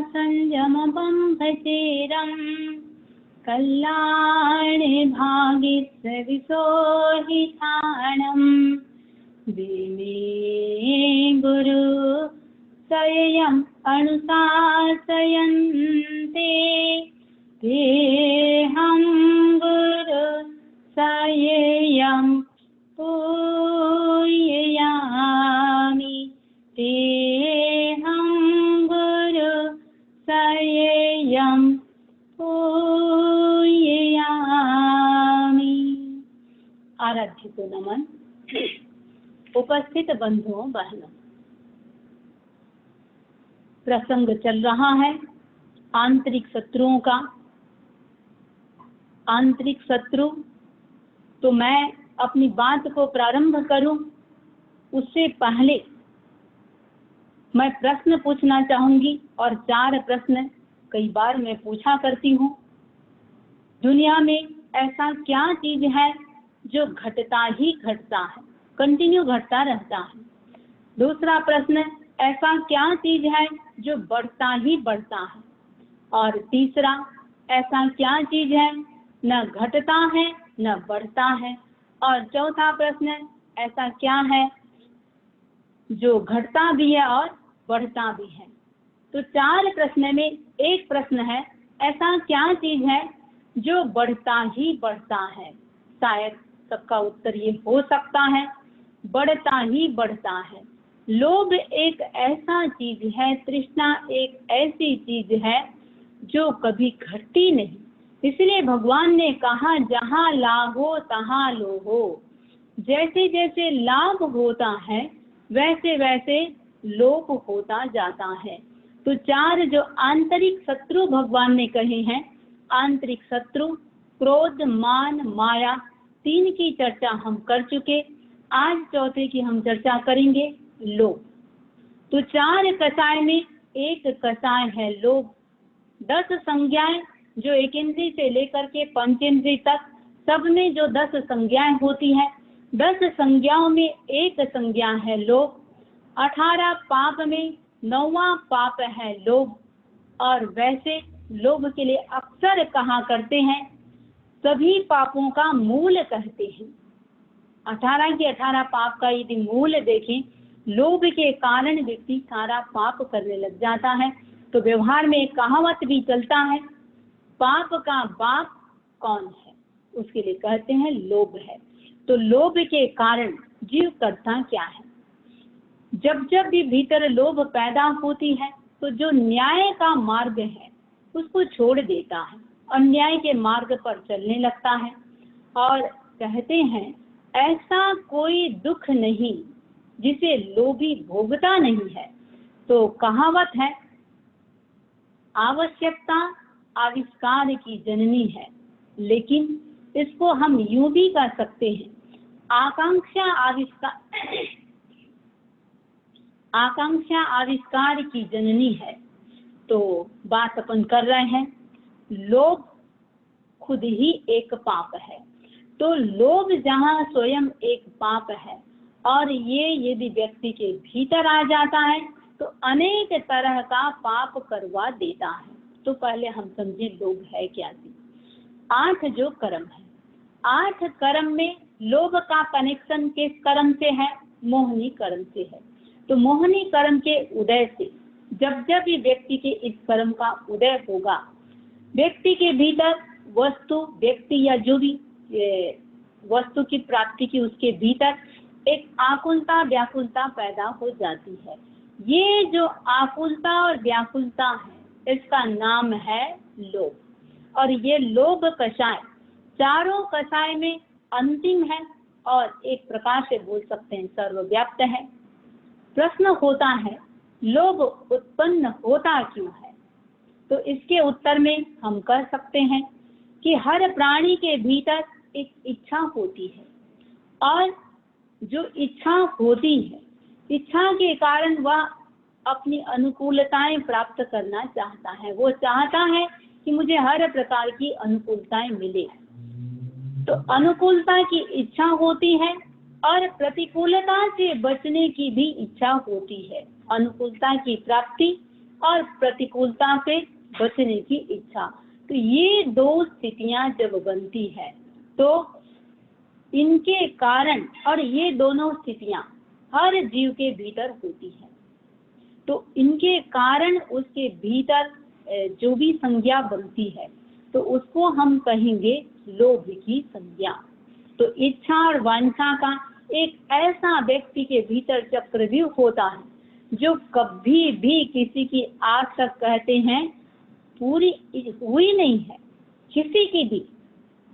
संयमं भजेरं कल्याणे भागिसविसोहिताणं विमे गुरु स्वयम् अनुशासयन्ते तेऽहं गुरु स्वयम् पूजयामि तेऽहं गुरु स्वयम् पूजयामि। आराध्य को नमन। उपस्थित बंधुओं बहनों, प्रसंग चल रहा है आंतरिक शत्रुओं का। आंतरिक शत्रु, तो मैं अपनी बात को प्रारंभ करूं उससे पहले मैं प्रश्न पूछना चाहूंगी, और 4 प्रश्न कई बार मैं पूछा करती हूँ। दुनिया में ऐसा क्या चीज है जो घटता ही घटता है, कंटिन्यू घटता रहता है? दूसरा प्रश्न, ऐसा क्या चीज है जो बढ़ता ही बढ़ता है? और तीसरा, ऐसा क्या चीज है न घटता है न बढ़ता है? और चौथा प्रश्न, ऐसा क्या है जो घटता भी है और बढ़ता भी है? तो 4 प्रश्न में एक प्रश्न है, ऐसा क्या चीज है जो बढ़ता ही बढ़ता है? शायद सबका उत्तर ये हो सकता है, बढ़ता ही बढ़ता है। लोभ एक ऐसा चीज है, तृष्णा एक ऐसी चीज है जो कभी घटती नहीं। इसलिए भगवान ने कहा, जहाँ लाभ हो तहाँ लोभ हो। जैसे जैसे लाभ होता है वैसे वैसे लोभ होता जाता है। तो 4 जो आंतरिक शत्रु भगवान ने कहे हैं, आंतरिक शत्रु क्रोध, मान, माया, 3 की चर्चा हम कर चुके। आज चौथे की हम चर्चा करेंगे, लोभ। तो 4 कषाय में एक कषाय है लोभ। 10 संज्ञाएं जो 1 इंद्रिय से लेकर के 5 इंद्रिय तक, सब में जो 10 संज्ञाएं होती है, 10 संज्ञाओं में एक संज्ञा है लोभ। 18 पाप में 9वां पाप है लोभ। और वैसे लोभ के लिए अक्सर कहा करते हैं, सभी पापों का मूल कहते हैं। 18 के 18 पाप का यदि मूल देखें, लोभ के कारण व्यक्ति सारा पाप करने लग जाता है। तो व्यवहार में एक कहावत भी चलता है, पाप का बाप कौन है? उसके लिए कहते हैं लोभ है। तो लोभ के कारण जीव करता क्या है? जब जब भी भीतर लोभ पैदा होती है तो जो न्याय का मार्ग है उसको छोड़ देता है, अन्याय के मार्ग पर चलने लगता है। और कहते हैं, ऐसा कोई दुख नहीं जिसे लोभी भोगता नहीं है। तो कहावत है, आवश्यकता आविष्कार की जननी है, लेकिन इसको हम यूं भी कह सकते हैं, आकांक्षा आविष्कार की जननी है। तो बात अपन कर रहे हैं, लोभ खुद ही एक पाप है। तो लोभ जहाँ स्वयं एक पाप है और ये यदि व्यक्ति के भीतर आ जाता है तो अनेक तरह का पाप करवा देता है। तो पहले हम समझे लोभ है क्या चीज। 8 जो कर्म है, 8 कर्म में लोभ का कनेक्शन किस कर्म से है? मोहिनी कर्म से है। तो मोहिनी कर्म के उदय से जब जब भी व्यक्ति के इस कर्म का उदय होगा, व्यक्ति के भीतर वस्तु, व्यक्ति या जो भी वस्तु की प्राप्ति की उसके भीतर एक आकुलता व्याकुलता पैदा हो जाती है। ये जो आकुलता और व्याकुलता है, इसका नाम है लोभ। और ये लोभ कषाय 4 कषाय में अंतिम है और एक प्रकार से बोल सकते हैं सर्वव्याप्त है। प्रश्न होता है, लोभ उत्पन्न होता क्यों है? तो इसके उत्तर में हम कह सकते हैं कि हर प्राणी के भीतर एक इच्छा होती है, और जो इच्छा होती है, इच्छा के कारण वह अपनी अनुकूलताएं प्राप्त करना चाहता है। वो चाहता है कि मुझे हर प्रकार की अनुकूलताएं मिले। तो अनुकूलता की इच्छा होती है और प्रतिकूलता से बचने की भी इच्छा होती है। अनुकूलता की प्राप्ति और प्रतिकूलता से बचने की इच्छा। तो ये दो स्थितियां जब बनती है तो इनके कारण, और ये दोनों स्थितियां हर जीव के भीतर होती है, तो इनके कारण उसके भीतर जो भी संज्ञा बनती है तो उसको हम कहेंगे लोभ की संज्ञा। तो इच्छा और वांछा का एक ऐसा व्यक्ति के भीतर चक्रव्यूह होता है जो कभी भी किसी की आज तक कहते हैं पूरी हुई नहीं है, किसी की भी।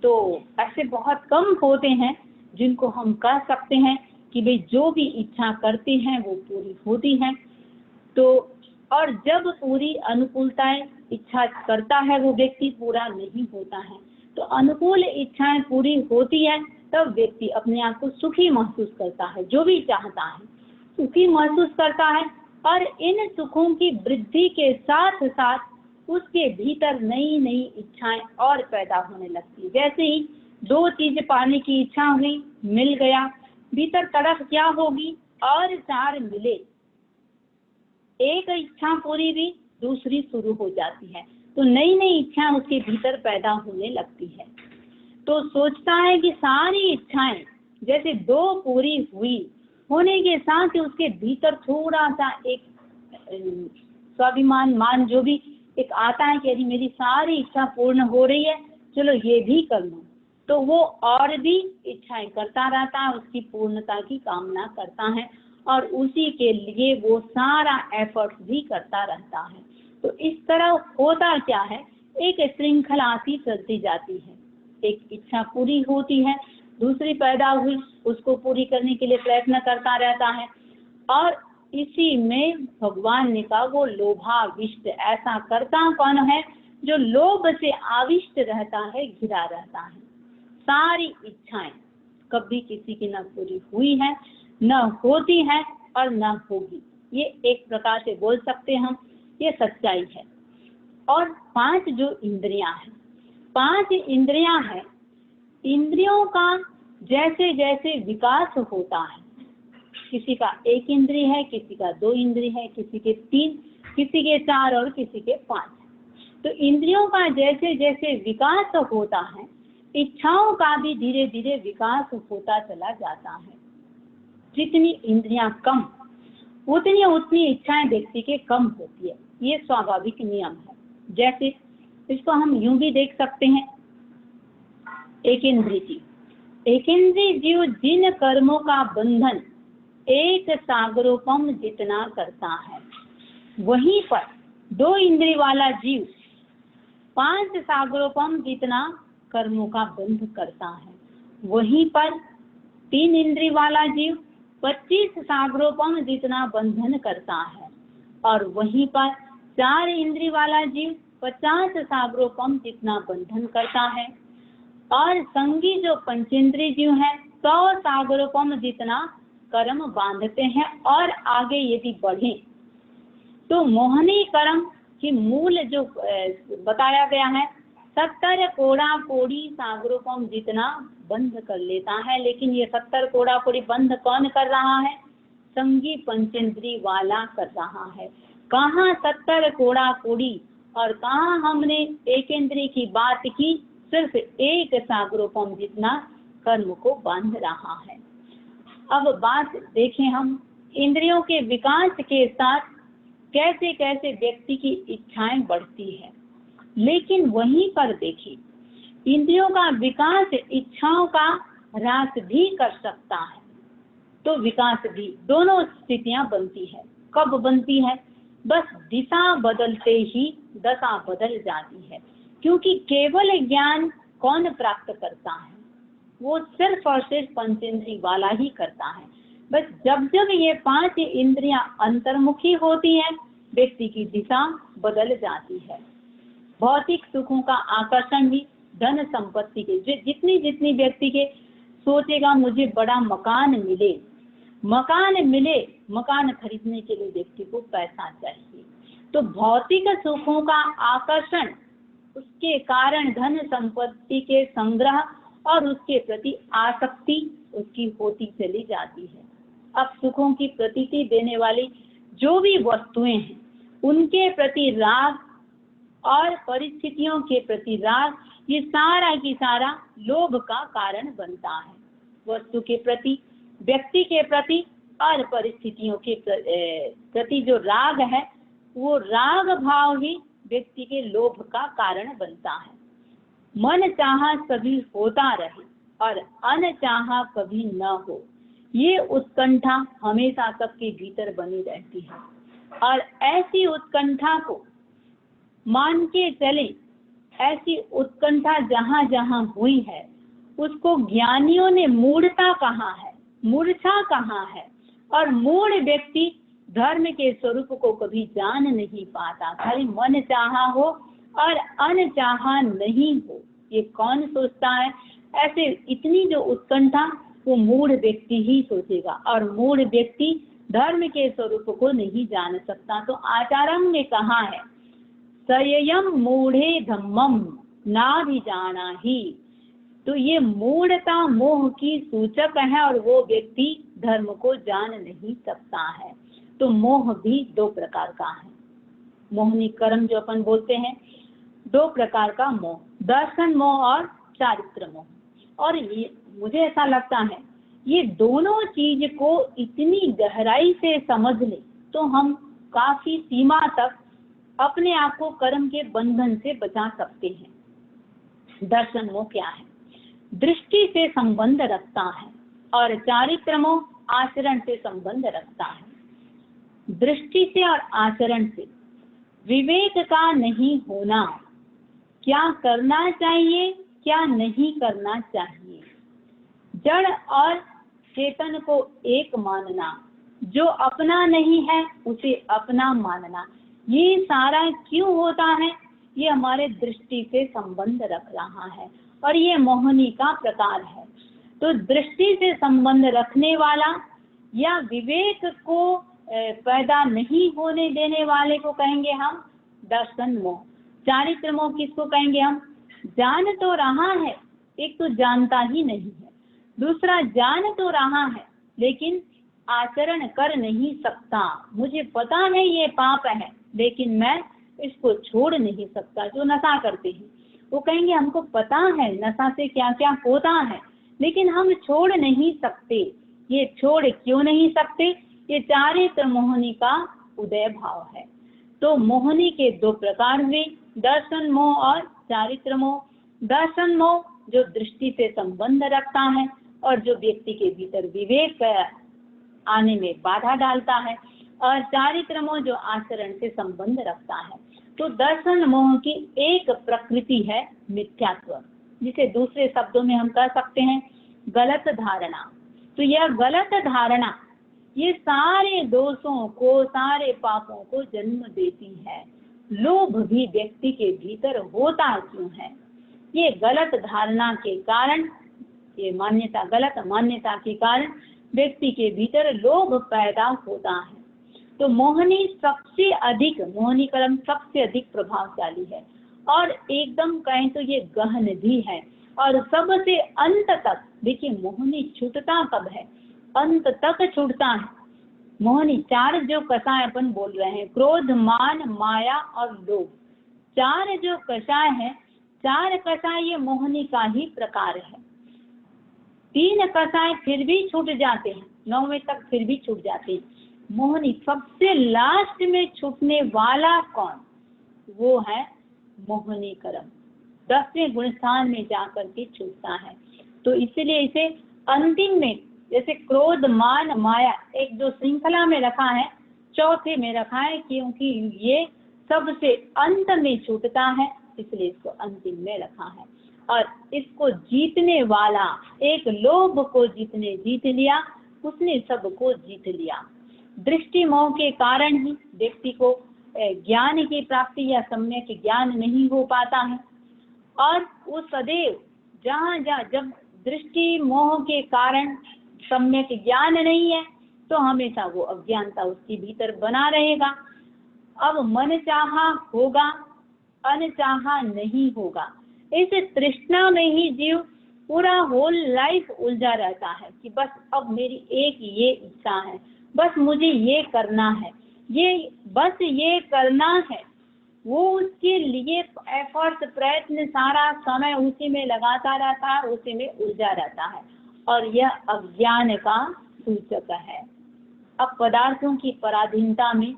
तो ऐसे बहुत कम होते हैं जिनको हम कह सकते हैं कि भाई जो भी इच्छा करते हैं वो पूरी होती है। तो और जब पूरी अनुकूलताएं इच्छा करता है वो व्यक्ति पूरा नहीं होता है। तो अनुकूल इच्छाएं पूरी होती है तब व्यक्ति अपने आप को सुखी महसूस करता है, जो भी चाहता है सुखी महसूस करता है। और इन सुखों की वृद्धि के साथ साथ उसके भीतर नई नई इच्छाएं और पैदा होने लगती। जैसे ही दो चीज पाने की इच्छा हुई, मिल गया, भीतर तड़प क्या होगी, और चार मिले, एक इच्छा पूरी भी दूसरी शुरू हो जाती है। तो नई नई इच्छा उसके भीतर पैदा होने लगती है। तो सोचता है कि सारी इच्छाएं जैसे दो पूरी हुई होने के साथ ही उसके भीतर थोड़ा सा एक स्वाभिमान मान जो भी एक आता है कि यदि मेरी सारी इच्छा पूर्ण हो रही है, चलो ये भी कर लूं। तो वो और भी इच्छाएं करता रहता है, उसकी पूर्णता की कामना करता है और उसी के लिए वो सारा एफर्ट भी करता रहता है। तो इस तरह होता क्या है, एक श्रृंखला सी चलती जाती है। एक इच्छा पूरी होती है, दूसरी पैदा हुई, उसको पूरी करने के लिए प्रयत्न करता रहता है। और इसी में भगवान ने कहा वो लोभाविष्ट, ऐसा करता कौन है जो लोभ से आविष्ट रहता है, घिरा रहता है। सारी इच्छाएं कभी किसी की न पूरी हुई है, न होती है और न होगी। ये एक प्रकार से बोल सकते हम, ये सच्चाई है। और पांच जो इंद्रियां हैं, पांच इंद्रियां हैं, इंद्रियों का जैसे जैसे विकास होता है, किसी का एक इंद्रिय है, किसी का दो इंद्रिय है, किसी के तीन, किसी के चार और किसी के पांच। तो इंद्रियों का जैसे जैसे विकास होता है, इच्छाओं का भी धीरे धीरे विकास होता चला जाता है। जितनी इंद्रियां कम उतनी उतनी इच्छाएं व्यक्ति के कम होती है, ये स्वाभाविक नियम है। जैसे इसको हम यूं भी देख सकते हैं, एक इंद्रिय जीव जिन कर्मों का बंधन एक सागरोपम जितना करता है, वहीं पर दो इंद्रिय वाला जीव 5 सागरोपम जितना कर्मों का बंध करता है। वहीं पर 3 इंद्रिय वाला जीव 25 सागरोपम जितना बंधन करता है, और वहीं पर 4 इंद्रिय वाला जीव 50 सागरोपम जितना बंधन करता है। और संगी जो पंचेंद्रिय जीव है 100 सागरोपम जितना कर्म बांधते हैं। और आगे यदि बढ़े तो मोहनी कर्म की मूल जो बताया गया है 70 कोड़ा कोड़ी सागरोपम जितना बंध कर लेता है। लेकिन ये 70 कोड़ा कोड़ी बंध कौन कर रहा है? संगी पंचेंद्रिय वाला कर रहा है। कहाँ 70 कोड़ा कोड़ी और कहाँ हमने एक इंद्रिय की बात की, सिर्फ एक सागरोपम जितना कर्म को बांध रहा है। अब बात देखें हम, इंद्रियों के विकास के साथ कैसे कैसे व्यक्ति की इच्छाएं बढ़ती है। लेकिन वहीं पर देखिए, इंद्रियों का विकास इच्छाओं का ह्रास भी कर सकता है। तो विकास भी दोनों स्थितियां बनती है। कब बनती है? बस दिशा बदलते ही दशा बदल जाती है। क्योंकि केवल ज्ञान कौन प्राप्त करता है? वो सिर्फ और सिर्फ पंचेंद्रिय वाला ही करता है। बस जब जब ये 5 इंद्रियां अंतर्मुखी होती हैं, व्यक्ति की दिशा बदल जाती है। भौतिक सुखों का आकर्षण भी, धन संपत्ति के जितनी जितनी व्यक्ति के सोचेगा मुझे बड़ा मकान मिले, मकान खरीदने के लिए व्यक्ति को पैसा चाहिए। तो भौतिक सुखों का आकर्षण, उसके कारण धन संपत्ति के संग्रह और उसके प्रति आसक्ति उसकी होती चली जाती है। अब सुखों की प्रतीति देने वाली जो भी वस्तुएं हैं उनके प्रति राग और परिस्थितियों के प्रति राग, ये सारा की सारा लोभ का कारण बनता है। वस्तु के प्रति, व्यक्ति के प्रति और परिस्थितियों के प्रति जो राग है, वो राग भाव ही व्यक्ति के लोभ का कारण बनता है। मन चाहा सभी होता रहे और अनचाहा कभी न हो, ये उत्कंठा हमेशा सबके भीतर बनी रहती है। और ऐसी उत्कंठा को मान के चले, ऐसी उत्कंठा जहाँ जहाँ हुई है उसको ज्ञानियों ने मूढ़ता कहा है, मूर्छा कहा है। और मूढ़ व्यक्ति धर्म के स्वरूप को कभी जान नहीं पाता, खाली मन चाहा हो और अनचाहा नहीं हो, ये कौन सोचता है? ऐसे इतनी जो उत्कंठा वो मूढ़ व्यक्ति ही सोचेगा, और मूढ़ व्यक्ति धर्म के स्वरूप को नहीं जान सकता। तो आचार्य ने कहा है, सययम मूढ़े धम्मम ना भी जाना ही। तो ये मूढ़ता मोह की सूचक है और वो व्यक्ति धर्म को जान नहीं सकता है। तो मोह भी दो प्रकार का है, मोहनी कर्म जो अपन बोलते हैं, दो प्रकार का मोह, दर्शन मोह और चारित्र मोह। और ये मुझे ऐसा लगता है ये दोनों चीज को इतनी गहराई से समझ ले तो हम काफी सीमा तक अपने आप को कर्म के बंधन से बचा सकते हैं। दर्शन मोह क्या है? दृष्टि से संबंध रखता है, और चारित्र मोह आचरण से संबंध रखता है। दृष्टि से और आचरण से विवेक का नहीं होना, क्या करना चाहिए क्या नहीं करना चाहिए, जड़ और चेतन को एक मानना, जो अपना नहीं है उसे अपना मानना, ये सारा क्यों होता है? ये हमारे दृष्टि से संबंध रख रहा है और ये मोहनी का प्रकार है। तो दृष्टि से संबंध रखने वाला या विवेक को पैदा नहीं होने देने वाले को कहेंगे हम दर्शन मोह। चारित्र मोह किसको कहेंगे हम? जान तो रहा है, एक तो जानता ही नहीं है, दूसरा जान तो रहा है लेकिन आचरण कर नहीं सकता। मुझे पता है ये पाप है लेकिन मैं इसको छोड़ नहीं सकता। जो नशा करते हैं वो कहेंगे हमको पता है नशा से क्या क्या होता है लेकिन हम छोड़ नहीं सकते। ये छोड़ क्यों नहीं सकते? ये चारित्र मोहनी का उदय भाव है। तो मोहनी के दो प्रकार हुए, दर्शन मोह और चारित्र मोह। दर्शन मोह जो दृष्टि से संबंध रखता है और जो व्यक्ति के भीतर विवेक आने में बाधा डालता है, और चारित्र मोह जो आचरण से संबंध रखता है। तो दर्शन मोह की एक प्रकृति है मिथ्यात्व, जिसे दूसरे शब्दों में हम कह सकते हैं गलत धारणा। तो यह गलत धारणा ये सारे दोषों को, सारे पापों को जन्म देती है। लोभ भी व्यक्ति के भीतर होता क्यों है? ये गलत धारणा के कारण, ये मान्यता, गलत मान्यता के कारण व्यक्ति के भीतर लोभ पैदा होता है। तो मोहनी सबसे अधिक, मोहनी कर्म सबसे अधिक प्रभावशाली है और एकदम कहें तो ये गहन भी है। और सबसे अंत तक देखिए मोहनी छूटता कब है? अंत तक छूटता है। मोहनी चार जो कषाय अपन बोल रहे हैं, क्रोध, मान, माया और लोभ, चार जो कषाय है, चार कषाय ये मोहनी का ही प्रकार है। तीन कषाय फिर भी छूट जाते हैं, 9वें तक फिर भी छूट जाते हैं। मोहनी सबसे लास्ट में छूटने वाला कौन? वो है मोहनी कर्म, 10वें गुण स्थान में जाकर के छूटता है। तो इसलिए इसे अंतिम में, जैसे क्रोध, मान, माया एक जो श्रृंखला में रखा है, चौथे में रखा है, क्योंकि ये सबसे अंत में छूटता है, इसलिए इसको अंतिम में रखा है। और इसको जीतने वाला, एक लोभ को जितने जीत लिया उसने सबको जीत लिया। दृष्टि मोह के कारण ही व्यक्ति को ज्ञान की प्राप्ति या सम्यक ज्ञान नहीं हो पाता है। और वो सदैव जहाँ जब दृष्टि मोह के कारण सम्यक ज्ञान नहीं है तो हमेशा वो अज्ञानता उसके भीतर बना रहेगा। अब मन चाहा होगा, अनचाहा नहीं होगा। इस तृष्णा में ही जीव पूरा होल लाइफ उलझा रहता है कि बस अब मेरी एक ये इच्छा है, बस मुझे ये करना है। ये बस ये करना है, वो उसके लिए एफर्ट, प्रयत्न, सारा समय उसी में लगाता रहता है, उसी में उलझा रहता है, और यह अज्ञान का सूचक है। अब पदार्थों की पराधीनता में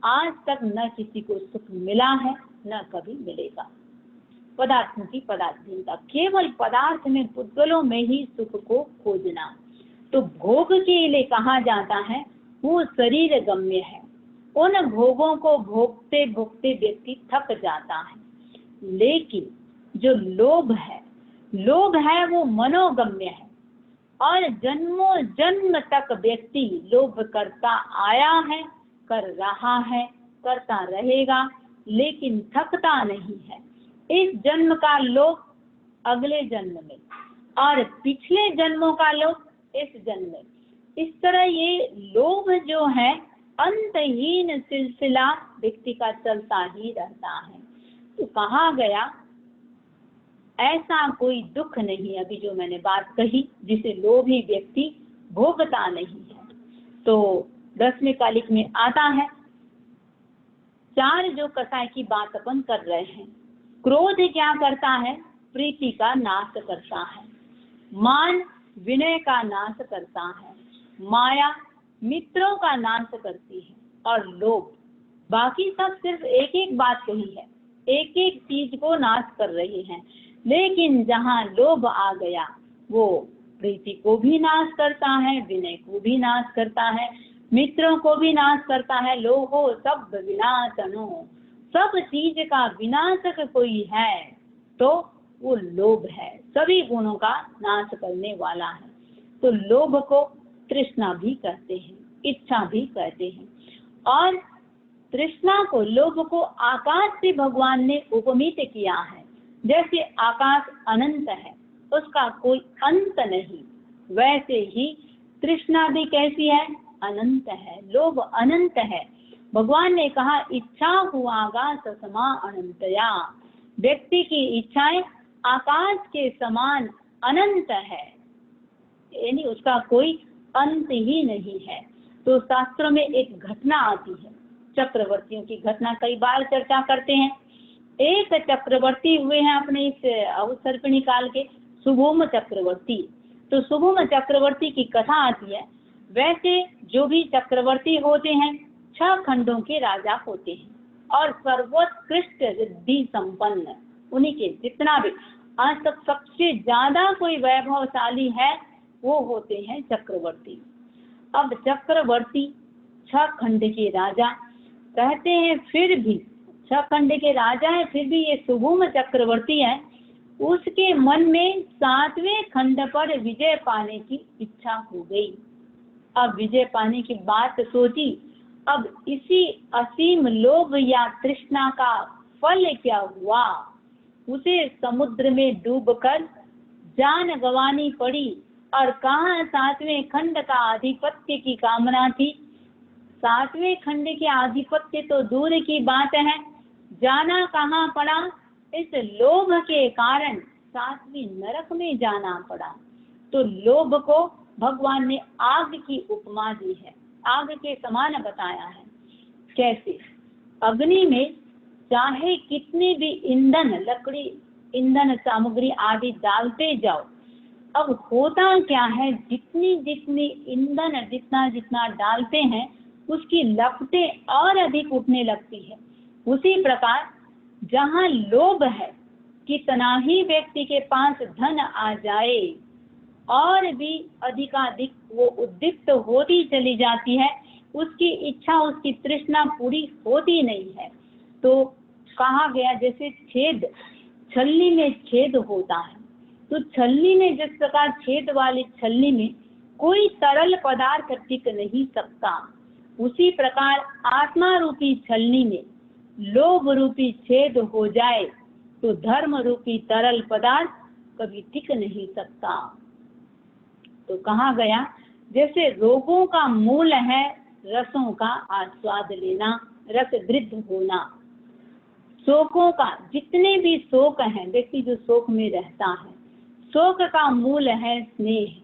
आज तक न किसी को सुख मिला है, न कभी मिलेगा। पदार्थों की पराधीनता, केवल पदार्थ में, पुद्गलों में ही सुख को खोजना। तो भोग के लिए कहा जाता है वो शरीर गम्य है। उन भोगों को भोगते भोगते व्यक्ति थक जाता है। लेकिन जो लोभ है वो मनोगम्य है, और जन्मों जन्म तक व्यक्ति लोभ करता आया है, कर रहा है, करता रहेगा, लेकिन थकता नहीं है। इस जन्म का लोभ अगले जन्म में, और पिछले जन्मों का लोभ इस जन्म में। इस तरह ये लोभ जो है अंतहीन सिलसिला व्यक्ति का चलता ही रहता है। तो कहा गया ऐसा कोई दुख नहीं, अभी जो मैंने बात कही, जिसे लोभी व्यक्ति भोगता नहीं है। तो 10वें कालिक में आता है, 4 जो कसाय की बात अपन कर रहे हैं। क्रोध क्या करता है? प्रीति का नाश करता है। मान विनय का नाश करता है। माया मित्रों का नाश करती है। और लोभ, बाकी सब सिर्फ एक एक बात कही है, एक एक चीज को नाश कर रही है। लेकिन जहाँ लोभ आ गया वो प्रीति को भी नाश करता है, विनय को भी नाश करता है, मित्रों को भी नाश करता है। लोभो सब विनाशनो, सब चीज का विनाशक कोई है तो वो लोभ है, सभी गुणों का नाश करने वाला है। तो लोभ को तृष्णा भी कहते हैं, इच्छा भी कहते हैं। और तृष्णा को, लोभ को आकाश से भगवान ने उपमित किया है। जैसे आकाश अनंत है, उसका कोई अंत नहीं, वैसे ही तृष्णा भी कैसी है? अनंत है। लोभ अनंत है। भगवान ने कहा इच्छा हुआगा ससमा अनंतया, व्यक्ति की इच्छाएं आकाश के समान अनंत है, यानी उसका कोई अंत ही नहीं है। तो शास्त्रों में एक घटना आती है, चक्रवर्तियों की घटना कई बार चर्चा करते हैं। एक चक्रवर्ती हुए हैं अपने इस अवसर्पिणी काल के, शुभोम चक्रवर्ती। तो शुभोम चक्रवर्ती की कथा आती है। वैसे जो भी चक्रवर्ती होते हैं 6 खंडों के राजा होते हैं, और सर्वोत्कृष्ट रिद्धि संपन्न, उन्हीं के जितना भी आज तक सबसे ज्यादा कोई वैभवशाली है वो होते हैं चक्रवर्ती। अब चक्रवर्ती 6 खंड के राजा कहते हैं, फिर भी 6 खंड के राजा है, फिर भी ये शुभम चक्रवर्ती है, उसके मन में 7वें खंड पर विजय पाने की इच्छा हो गई। अब विजय पाने की बात सोची। अब इसी असीम लोभ या तृष्णा का फल क्या हुआ? उसे समुद्र में डूबकर जान गंवानी पड़ी। और कहाँ 7वें खंड का आधिपत्य की कामना थी। 7वें खंड के आधिपत्य तो दूर की बात है, जाना कहाँ पड़ा? इस लोभ के कारण 7वीं नरक में जाना पड़ा। तो लोभ को भगवान ने आग की उपमा दी है, आग के समान बताया है। कैसे? अग्नि में चाहे कितनी भी ईंधन, लकड़ी, ईंधन सामग्री आदि डालते जाओ, अब होता क्या है, जितनी जितनी ईंधन जितना डालते हैं उसकी लपटें और अधिक उठने लगती है। उसी प्रकार जहाँ लोभ है, कितना ही व्यक्ति के पास धन आ जाए और भी अधिकाधिक वो उद्दीप्त होती चली जाती है, उसकी इच्छा, उसकी तृष्णा पूरी होती नहीं है। तो कहा गया जैसे छेद, छलनी में छेद होता है, तो छलनी में जिस प्रकार छेद वाली छलनी में कोई तरल पदार्थ टिक नहीं सकता, उसी प्रकार आत्मा रूपी छलनी में लोभ रूपी छेद हो जाए तो धर्म रूपी तरल पदार्थ कभी टिक नहीं सकता। तो कहा गया जैसे रोगों का मूल है रसों का आस्वाद लेना, रस वृद्ध होना। शोकों का, जितने भी शोक हैं, व्यक्ति जो शोक में रहता है, शोक का मूल है स्नेह,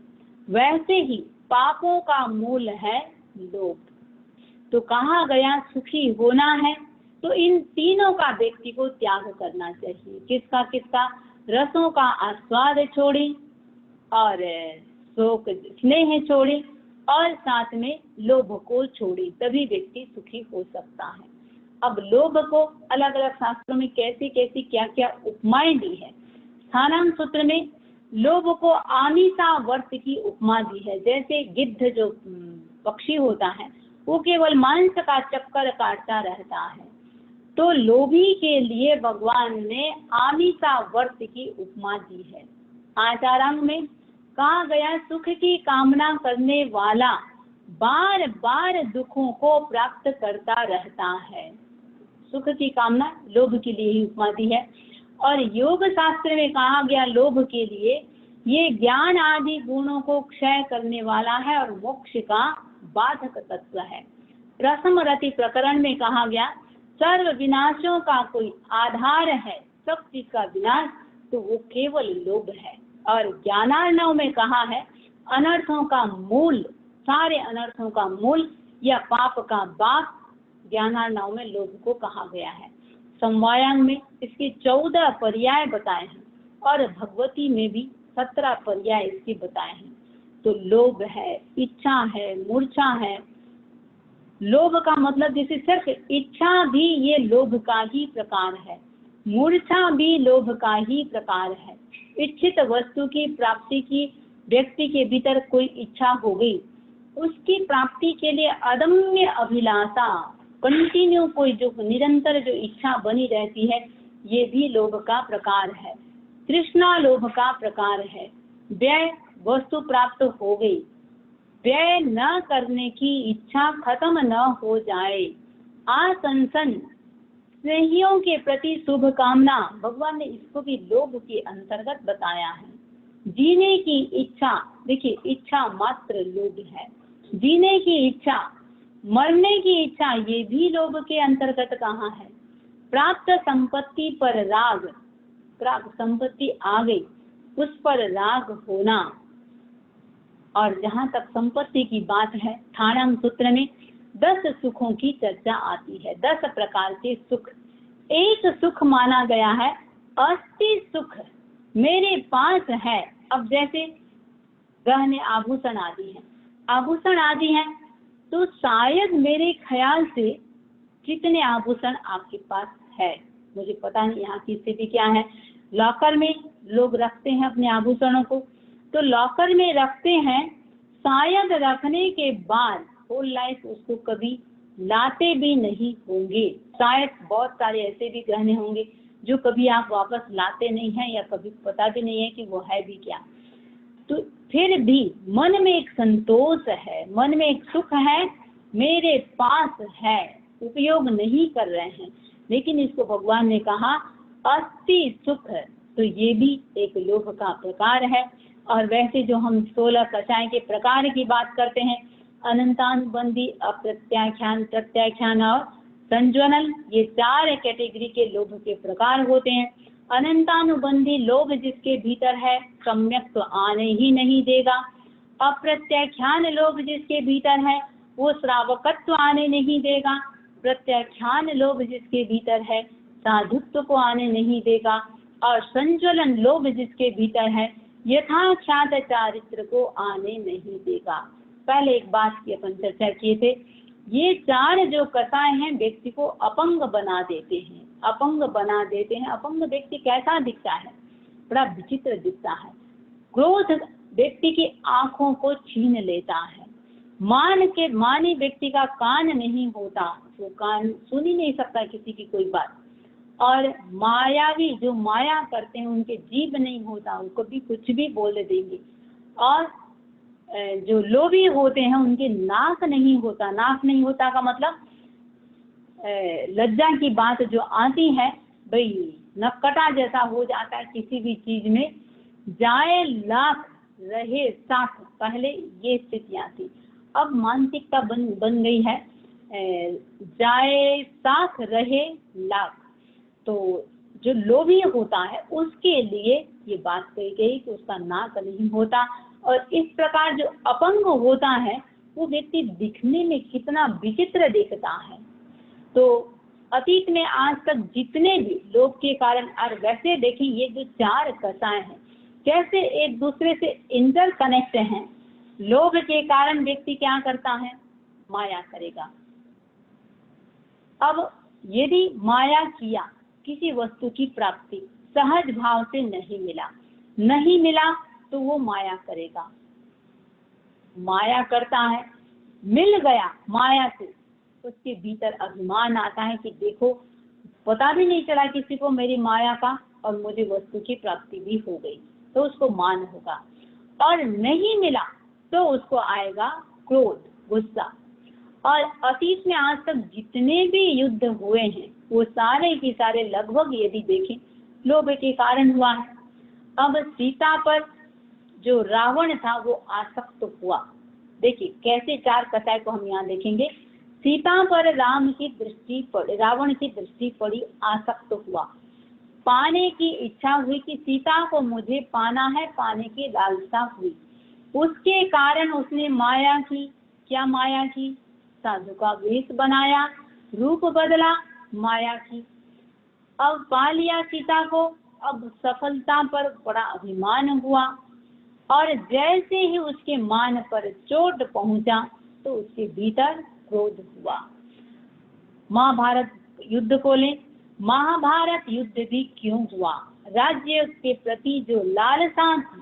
वैसे ही पापों का मूल है लोभ। तो कहा गया सुखी होना है तो इन तीनों का व्यक्ति को त्याग करना चाहिए। किसका किसका? रसों का आस्वाद छोड़े और शोक स्नेह छोड़े और साथ में लोभ को छोड़े, तभी व्यक्ति सुखी हो सकता है। अब लोभ को अलग अलग शास्त्रों में कैसी कैसी क्या क्या उपमाएं दी है। स्थानांग सूत्र में लोभ को आमिषावर्त की उपमा दी है। जैसे गिद्ध जो पक्षी होता है वो केवल मांस का चक्कर काटता रहता है, तो लोभी के लिए भगवान ने आमिषावर्त की उपमा दी है। आचारांग में कहा गया सुख की कामना करने वाला बार बार दुखों को प्राप्त करता रहता है। सुख की कामना लोभ के लिए ही उपमा दी है। और योग शास्त्र में कहा गया लोभ के लिए ये ज्ञान आदि गुणों को क्षय करने वाला है और मोक्ष का बाधक तत्व है। प्रथम रति प्रकरण में कहा गया सर्व विनाशों का कोई आधार है, सब चीज का विनाश तो वो केवल लोभ है। और ज्ञानार्णव में कहा है अनर्थों का मूल, सारे अनर्थों का मूल या पाप का बाप ज्ञानार्णव में लोभ को कहा गया है। समवायांग में इसके 14 पर्याय बताए हैं और भगवती में भी 17 पर्याय इसके बताए हैं। तो लोभ है, इच्छा है, मूर्छा है। लोभ का मतलब जैसे सिर्फ इच्छा भी ये लोभ का ही प्रकार है, मूर्छा भी लोभ का ही प्रकार है। इच्छित वस्तु की प्राप्ति की व्यक्ति के भीतर कोई इच्छा हो गई, उसकी प्राप्ति के लिए अदम्य अभिलाषा, कंटिन्यू कोई जो निरंतर जो इच्छा बनी रहती है, ये भी लोभ का प्रकार है। तृष्णा लोभ का प्रकार है। व्यय, वस्तु प्राप्त हो गई, व्यय न करने की इच्छा खत्म न हो जाए। आसंसन, स्नेहियों के प्रति शुभ कामना, भगवान ने इसको भी लोभ के अंतर्गत बताया है। जीने की इच्छा, देखिए इच्छा मात्र लोभ है। जीने की इच्छा, मरने की इच्छा, ये भी लोभ के अंतर्गत कहाँ है। प्राप्त संपत्ति पर राग, प्राप्त संपत्ति आ गई उस पर राग होना। और जहाँ तक संपत्ति की बात है, स्थानांग सूत्र में 10 सुखों की चर्चा आती है, 10 प्रकार के सुख। एक सुख माना गया है अस्थि सुख, मेरे पास है। अब जैसे गहने आभूषण आदि हैं, आभूषण आदि हैं, तो शायद मेरे ख्याल से कितने आभूषण आपके पास है, मुझे पता नहीं यहाँ की स्थिति क्या है। लॉकर में लोग रखते हैं अपने आभूषणों को, तो लॉकर में रखते हैं, शायद रखने के बाद होल लाइफ उसको कभी लाते भी नहीं होंगे। शायद बहुत सारे ऐसे भी गहने होंगे जो कभी आप वापस लाते नहीं हैं या कभी पता भी नहीं है कि वो है भी क्या। तो फिर भी मन में एक संतोष है, मन में एक सुख है, मेरे पास है, उपयोग नहीं कर रहे हैं, लेकिन इसको भगवान ने कहा अस्थि सुख, तो ये भी एक लोभ का प्रकार है। और वैसे जो हम 16 कषाय के प्रकार की बात करते हैं, अनंतानुबंधी, अप्रत्याख्यान, प्रत्याख्यान और संज्वलन, ये 4 कैटेगरी के लोभ के प्रकार होते हैं। अनंतानुबंधी लोभ जिसके भीतर है सम्यक तो आने ही नहीं देगा। अप्रत्याख्यान लोभ जिसके भीतर है वो श्रावकत्व आने नहीं देगा। प्रत्याख्यान लोभ जिसके भीतर है साधुत्व को आने नहीं देगा। और संज्वलन लोभ जिसके भीतर है यथाख्यात चारित्र को आने नहीं देगा। पहले एक बात की अपन चर्चा किए थे, ये 4 जो कषाय हैं व्यक्ति को अपंग बना देते हैं, अपंग बना देते हैं। अपंग व्यक्ति कैसा दिखता है? बड़ा विचित्र दिखता है। क्रोध व्यक्ति की आंखों को छीन लेता है। मानी व्यक्ति का कान नहीं होता, वो कान सुन ही नहीं सकता किसी की कोई बात। और मायावी जो माया करते हैं उनके जीभ नहीं होता, वो कभी कुछ भी बोल देंगे। और जो लोभी होते हैं उनके नाक नहीं होता। नाक नहीं होता का मतलब लज्जा की बात जो आती है, भाई नक्कटा जैसा हो जाता है किसी भी चीज में। जाए लाख रहे साख, पहले ये स्थितियां थी, अब मानसिकता बन गई है जाए साख रहे लाख। तो जो लोभी होता है उसके लिए ये बात कही गई कि उसका नाक नहीं होता। और इस प्रकार जो अपंग होता है वो व्यक्ति दिखने में कितना विचित्र दिखता है। तो अतीत में आज तक जितने भी लोभ के कारण, और वैसे देखिए ये जो चार कथाएं हैं कैसे एक दूसरे से इंटर कनेक्ट हैं। लोभ के कारण व्यक्ति क्या करता है, माया करेगा। अब यदि माया किया, किसी वस्तु की प्राप्ति सहज भाव से नहीं मिला तो वो माया करेगा। माया करता है, मिल गया माया से, उसके भीतर अभिमान आता है कि देखो पता भी नहीं चला किसी को मेरी माया का, और मुझे वस्तु की प्राप्ति भी हो गई, तो उसको मान होगा। और नहीं मिला तो उसको आएगा क्रोध, गुस्सा। और अतीत में आज तक जितने भी युद्ध हुए हैं वो सारे के सारे लगभग यदि देखें लोभ के कारण हुआ है। अब सीता पर जो रावण था वो आसक्त हुआ। देखिए कैसे चार कथाएं को हम यहाँ देखेंगे। सीता पर रावण की दृष्टि पड़ी, आसक्त हुआ, पाने की इच्छा हुई कि सीता को मुझे पाना है, पाने की लालसा हुई। उसके कारण उसने माया की। क्या माया की? साधु का वेश बनाया, रूप बदला, माया की। अब पा लिया सीता को, अब सफलता पर बड़ा अभिमान हुआ, और जैसे ही उसके मान पर चोट पहुंचा तो उसके भीतर क्रोध हुआ। महाभारत युद्ध को लें, महाभारत युद्ध भी क्यों हुआ? राज्य के प्रति जो लालसा थी,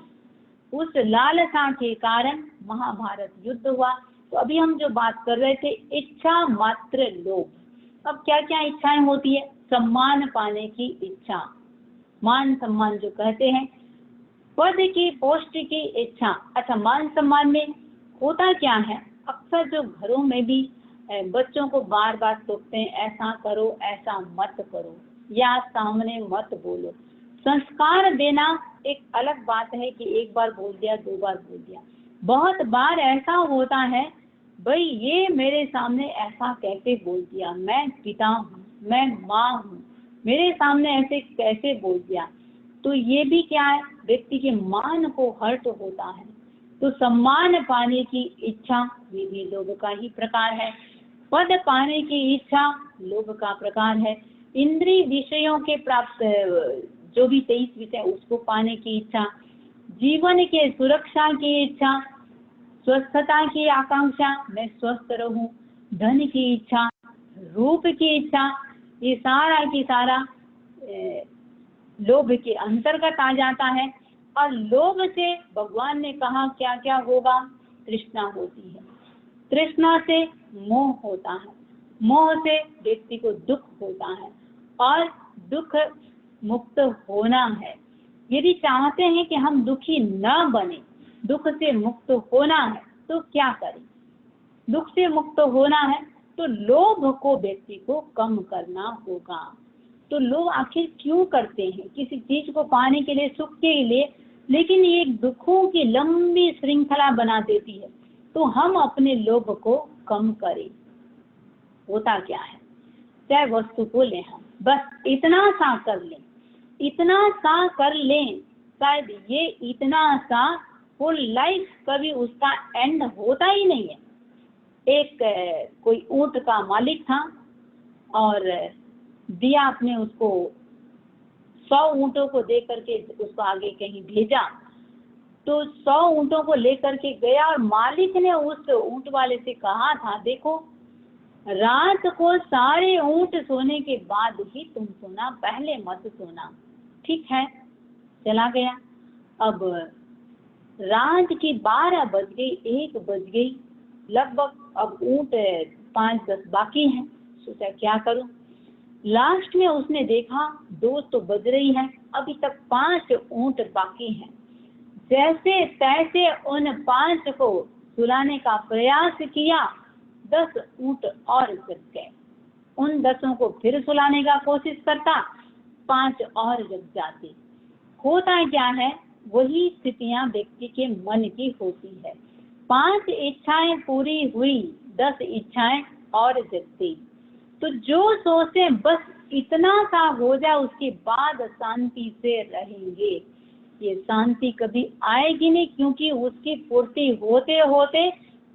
उस लालसा के कारण महाभारत युद्ध हुआ। तो अभी हम जो बात कर रहे थे, इच्छा मात्र लोभ। अब क्या क्या इच्छाएं होती है? सम्मान पाने की इच्छा, मान सम्मान जो कहते हैं, पद की पोस्ट की इच्छा। अच्छा, मान सम्मान में होता क्या है? अक्सर जो घरों में भी बच्चों को बार बार टोकते हैं, ऐसा करो, ऐसा मत करो, या सामने मत बोलो। संस्कार देना एक अलग बात है कि एक बार बोल दिया, दो बार बोल दिया। बहुत बार ऐसा होता है, भाई ये मेरे सामने ऐसा कैसे बोल दिया, मैं पिता हूँ, मैं माँ हूँ, मेरे सामने ऐसे कैसे बोल दिया। तो ये भी क्या है? व्यक्ति के मान को हर्ट होता है। तो सम्मान पाने की इच्छा, ये भी लोभ का ही प्रकार है। पद पाने की इच्छा लोभ का प्रकार है। इंद्रिय विषयों के प्राप्त जो भी 23 विषय उसको पाने की इच्छा, जीवन के सुरक्षा की इच्छा, स्वस्थता की आकांक्षा, मैं स्वस्थ रहूं, धन की इच्छा, रूप की इच्छा, ये सारा की सारा लोभ के अंतर्गत आ जाता है। और लोभ से भगवान ने कहा क्या क्या होगा? तृष्णा होती है, तृष्णा से मोह होता है, मोह से व्यक्ति को दुख होता है, और दुख मुक्त होना है। यदि चाहते हैं कि हम दुखी न बने, दुख से मुक्त होना है, तो क्या करें? दुख से मुक्त होना है तो लोभ को व्यक्ति को कम करना होगा। तो लोग आखिर क्यों करते हैं? किसी चीज को पाने के लिए, सुख के लिए, लेकिन ये दुखों की लंबी श्रृंखला बना देती है। तो हम अपने लोभ को कम करें। होता क्या है, चाहे वस्तु को लें, हम बस इतना सा कर लें, इतना सा कर लें, शायद ये इतना सा फुल लाइफ कभी उसका एंड होता ही नहीं है। एक कोई ऊंट का मालिक था और दिया आपने उसको 100 ऊंटों को दे करके उसको आगे कहीं भेजा। तो 100 ऊंटों को लेकर के गया और मालिक ने उस ऊंट वाले से कहा था, देखो रात को सारे ऊंट सोने के बाद ही तुम सोना, पहले मत सोना। ठीक है, चला गया। अब रात की 12 बज गई, 1 बज गई लगभग। अब ऊंट 5-10 बाकी हैं। सोचा क्या करूं। लास्ट में उसने देखा 2 तो बज रही है, अभी तक 5 ऊंट बाकी हैं। जैसे तैसे उन 5 को सुलाने का प्रयास किया, 10 ऊंट और जग गए। उन 10 को फिर सुलाने का कोशिश करता, 5 और जग जाते। होता क्या है, वही स्थितियां व्यक्ति के मन की होती है। 5 इच्छाएं पूरी हुई, 10 इच्छाएं और जगती। तो जो सोचे बस इतना सा हो जाए, उसके बाद शांति से रहेंगे, ये शांति कभी आएगी नहीं, क्योंकि उसकी पूर्ति होते होते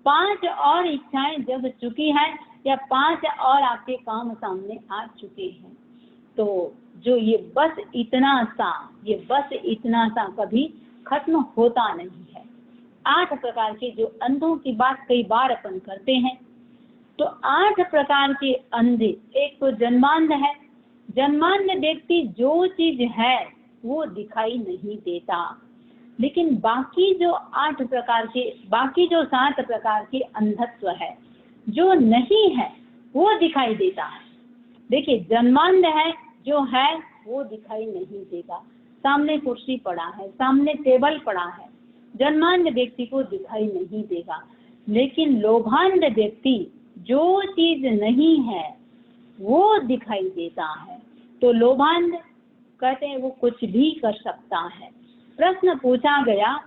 5 और इच्छाएं जग चुकी हैं या 5 और आपके काम सामने आ चुके हैं। तो जो ये बस इतना सा कभी खत्म होता नहीं है। 8 प्रकार के जो अंधों की बात कई बार अपन करते हैं, तो 8 प्रकार के अंधे, एक तो जन्मांध है। जन्मांध व्यक्ति जो चीज है वो दिखाई नहीं देता, लेकिन बाकी जो 7 प्रकार के अंधत्व है जो नहीं है वो दिखाई देता है। देखिए, जन्मांध है जो है वो दिखाई नहीं देगा। सामने कुर्सी पड़ा है, सामने टेबल पड़ा है, जन्मांध व्यक्ति को दिखाई नहीं देगा। लेकिन लोभांध व्यक्ति जो चीज नहीं है वो दिखाई देता है। तो लोभांध कहते हैं वो कुछ भी कर सकता है। प्रश्न पूछा गया,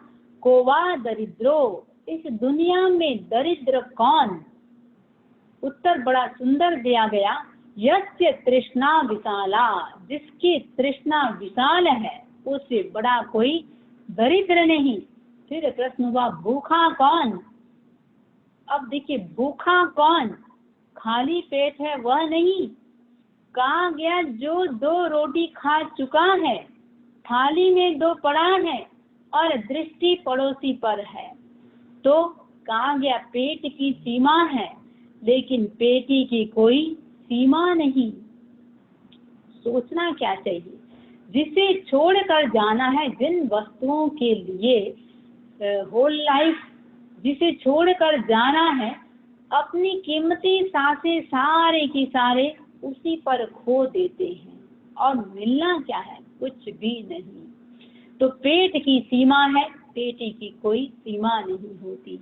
कोवा दरिद्रो, इस दुनिया में दरिद्र कौन? उत्तर बड़ा सुंदर दिया गया, यस्य तृष्णा विशाला, जिसकी तृष्णा विशाल है उससे बड़ा कोई दरिद्र नहीं। फिर प्रश्न हुआ, भूखा कौन? अब देखिए, भूखा कौन? खाली पेट है वह नहीं, कहा गया जो 2 रोटी खा चुका है, थाली में 2 पड़ा है और दृष्टि पड़ोसी पर है। तो कहा गया पेट की सीमा है, लेकिन पेटी की कोई सीमा नहीं। सोचना क्या चाहिए, जिसे छोड़कर जाना है, जिन वस्तुओं के लिए होल लाइफ जिसे छोड़कर जाना है, अपनी कीमती सांसें सारे की सारे उसी पर खो देते हैं, और मिलना क्या है? कुछ भी नहीं। तो पेट की सीमा है, पेटी की कोई सीमा नहीं होती।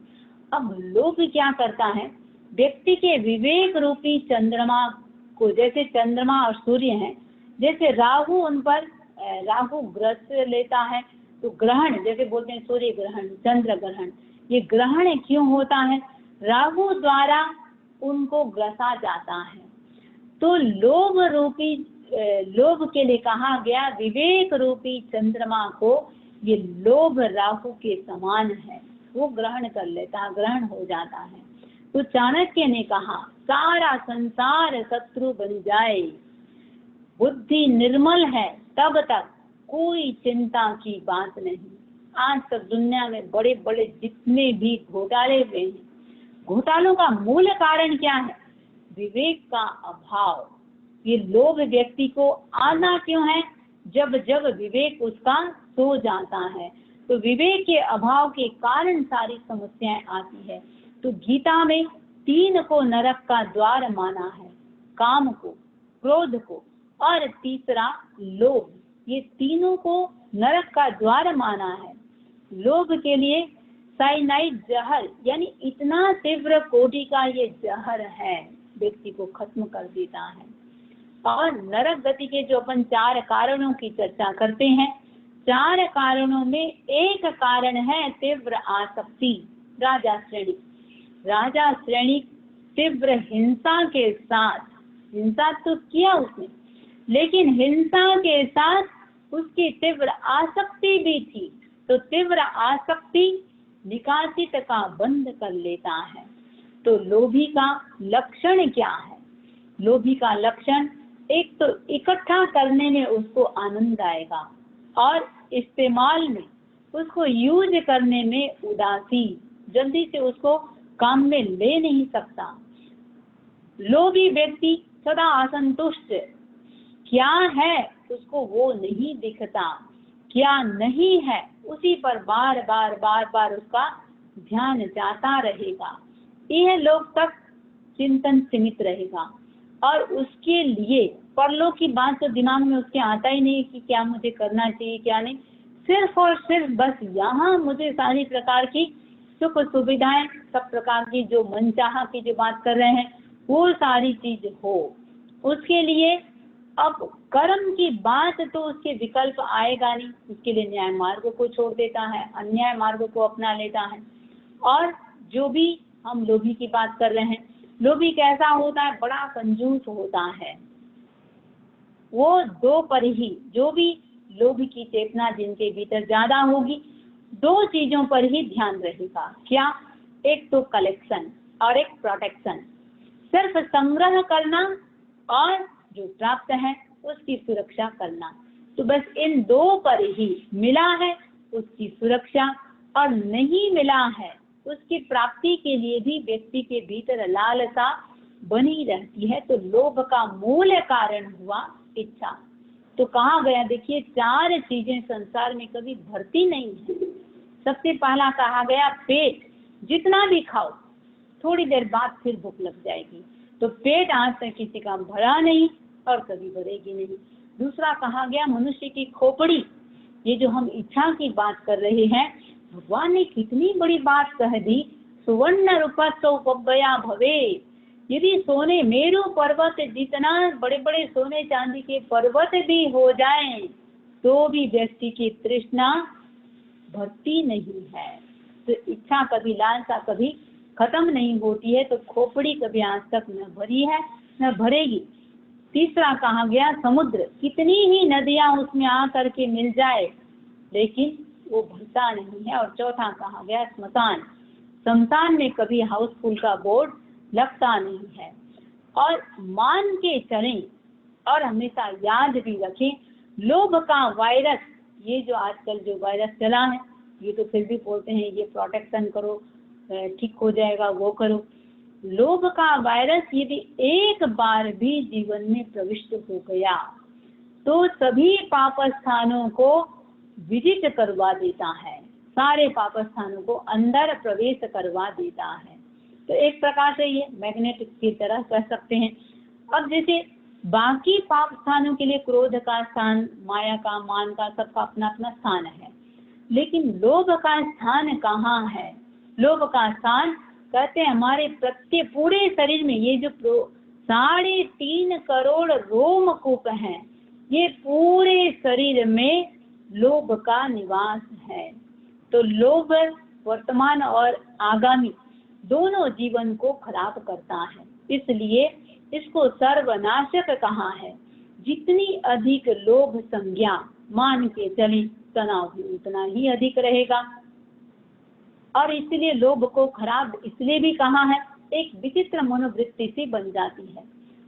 अब लोभ क्या करता है, व्यक्ति के विवेक रूपी चंद्रमा को, जैसे चंद्रमा और सूर्य हैं, जैसे राहु उन पर राहु ग्रस लेता है, तो ग्रहण जैसे बोलते हैं सूर्य ग्रहण, चंद्र ग्रहण, ये ग्रहण क्यों होता है? राहु द्वारा उनको ग्रसा जाता है। तो लोभ के लिए कहा गया विवेक रूपी चंद्रमा को, ये लोभ राहु के समान है, वो ग्रहण कर लेता, ग्रहण हो जाता है। तो चाणक्य ने कहा, सारा संसार शत्रु बन जाए, बुद्धि निर्मल है तब तक कोई चिंता की बात नहीं। आज तक दुनिया में बड़े बड़े जितने भी घोटाले हुए हैं, घोटालों का मूल कारण क्या है? विवेक का अभाव। ये लोभ व्यक्ति को आना क्यों है? जब जब विवेक उसका सो जाता है, तो विवेक के अभाव के कारण सारी समस्याएं आती है। तो गीता में 3 को नरक का द्वार माना है, काम को, क्रोध को और तीसरा लोभ, ये तीनों को नरक का द्वार माना है। लोभ के लिए साइनाइड जहर, यानी इतना तीव्र कोटि का ये जहर है, व्यक्ति को खत्म कर देता है। और नरक गति के जो अपन 4 कारणों की चर्चा करते हैं, 4 कारणों में एक कारण है तीव्र आसक्ति, राजा श्रेणी। राजा श्रेणी तीव्र हिंसा के साथ, हिंसा तो किया उसने, लेकिन हिंसा के साथ उसकी तीव्र आसक्ति भी थी। तो तीव्र आसक्ति निकासित का बंद कर लेता है। तो लोभी का लक्षण क्या है? लोभी का लक्षण, एक तो इकट्ठा करने में उसको आनंद आएगा और इस्तेमाल में, उसको यूज करने में उदासी, जल्दी से उसको काम में ले नहीं सकता। लोभी व्यक्ति सदा असंतुष्ट, क्या है उसको वो नहीं दिखता, क्या नहीं है उसी पर बार बार उसका ध्यान जाता रहेगा। यह लोग तक चिंतन सीमित रहेगा और उसके लिए परलोक की बात तो दिमाग में उसके आता ही नहीं कि क्या मुझे करना चाहिए क्या नहीं। सिर्फ और सिर्फ बस यहाँ मुझे सारी प्रकार की सुख सुविधाएं, सब प्रकार की जो मनचाहा की जो बात कर रहे हैं वो सारी चीज हो, उसके लिए अब कर्म की बात तो उसके विकल्प आएगा नहीं। उसके लिए न्याय मार्ग को छोड़ देता है, अन्याय मार्ग को अपना लेता है। और जो भी हम लोभी की बात कर रहे हैं, लोभी कैसा होता है? बड़ा कंजूस होता है। वो 2 पर ही, जो भी लोभ की चेतना जिनके भीतर ज्यादा होगी, 2 चीजों पर ही ध्यान रहेगा। क्या? एक तो कलेक्शन और एक प्रोटेक्शन, सिर्फ संग्रह करना और जो प्राप्त है उसकी सुरक्षा करना। तो बस इन दो पर ही मिला है उसकी सुरक्षा और नहीं मिला है उसकी प्राप्ति के लिए भी व्यक्ति के भीतर लालसा बनी रहती है। तो लोभ का मूल कारण हुआ इच्छा। तो कहा गया, देखिए 4 चीजें संसार में कभी भरती नहीं है। सबसे पहला कहा गया पेट, जितना भी खाओ थोड़ी देर बाद फिर भूख लग जाएगी। तो पेट आज तक किसी का भरा नहीं और कभी भरेगी नहीं। दूसरा कहा गया मनुष्य की खोपड़ी, ये जो हम इच्छा की बात कर रहे हैं, भगवान ने कितनी बड़ी बात कह दी, सुवर्ण रूपया भवे। यदि सोने मेरू पर्वत जितना बड़े बड़े सोने चांदी के पर्वत भी हो जाएं तो भी व्यक्ति की तृष्णा भरती नहीं है। तो इच्छा कभी, लालसा कभी खत्म नहीं होती है। तो खोपड़ी कभी आज तक न भरी है न भरेगी। तीसरा कहा गया समुद्र, कितनी ही नदियां उसमें आ करके मिल जाए लेकिन वो भरता नहीं है। और चौथा कहा गया स्मशान, शमशान में कभी हाउसफुल का बोर्ड लगता नहीं है। और मान के चलें और हमेशा याद भी रखें, लोभ का वायरस, ये जो आजकल जो वायरस चला है, ये तो फिर भी बोलते हैं ये प्रोटेक्शन करो, ठीक हो जाएगा, वो करो। लोभ का वायरस यदि एक बार भी जीवन में प्रविष्ट हो गया तो सभी पाप स्थानों को विजिट करवा देता है, सारे पाप स्थानों को अंदर प्रवेश करवा देता है। तो एक प्रकार से ये मैग्नेट की तरह कह सकते हैं। अब जैसे बाकी पाप स्थानों के लिए क्रोध का स्थान, माया का, मान का, सबका अपना अपना स्थान है, लेकिन लोभ का स्थान कहाँ है? लोभ का स्थान कहते हैं हमारे प्रत्येक पूरे शरीर में, ये जो 3.5 करोड़ रोमकूप हैं, ये पूरे शरीर में लोभ का निवास है। तो लोभ वर्तमान और आगामी दोनों जीवन को खराब करता है, इसलिए इसको सर्वनाशक कहा है। जितनी अधिक लोभ संज्ञा मान के चले, तनाव भी उतना ही अधिक रहेगा। और इसलिए लोभ को खराब इसलिए भी कहा है, एक विचित्र मनोवृत्ति सी बन जाती है।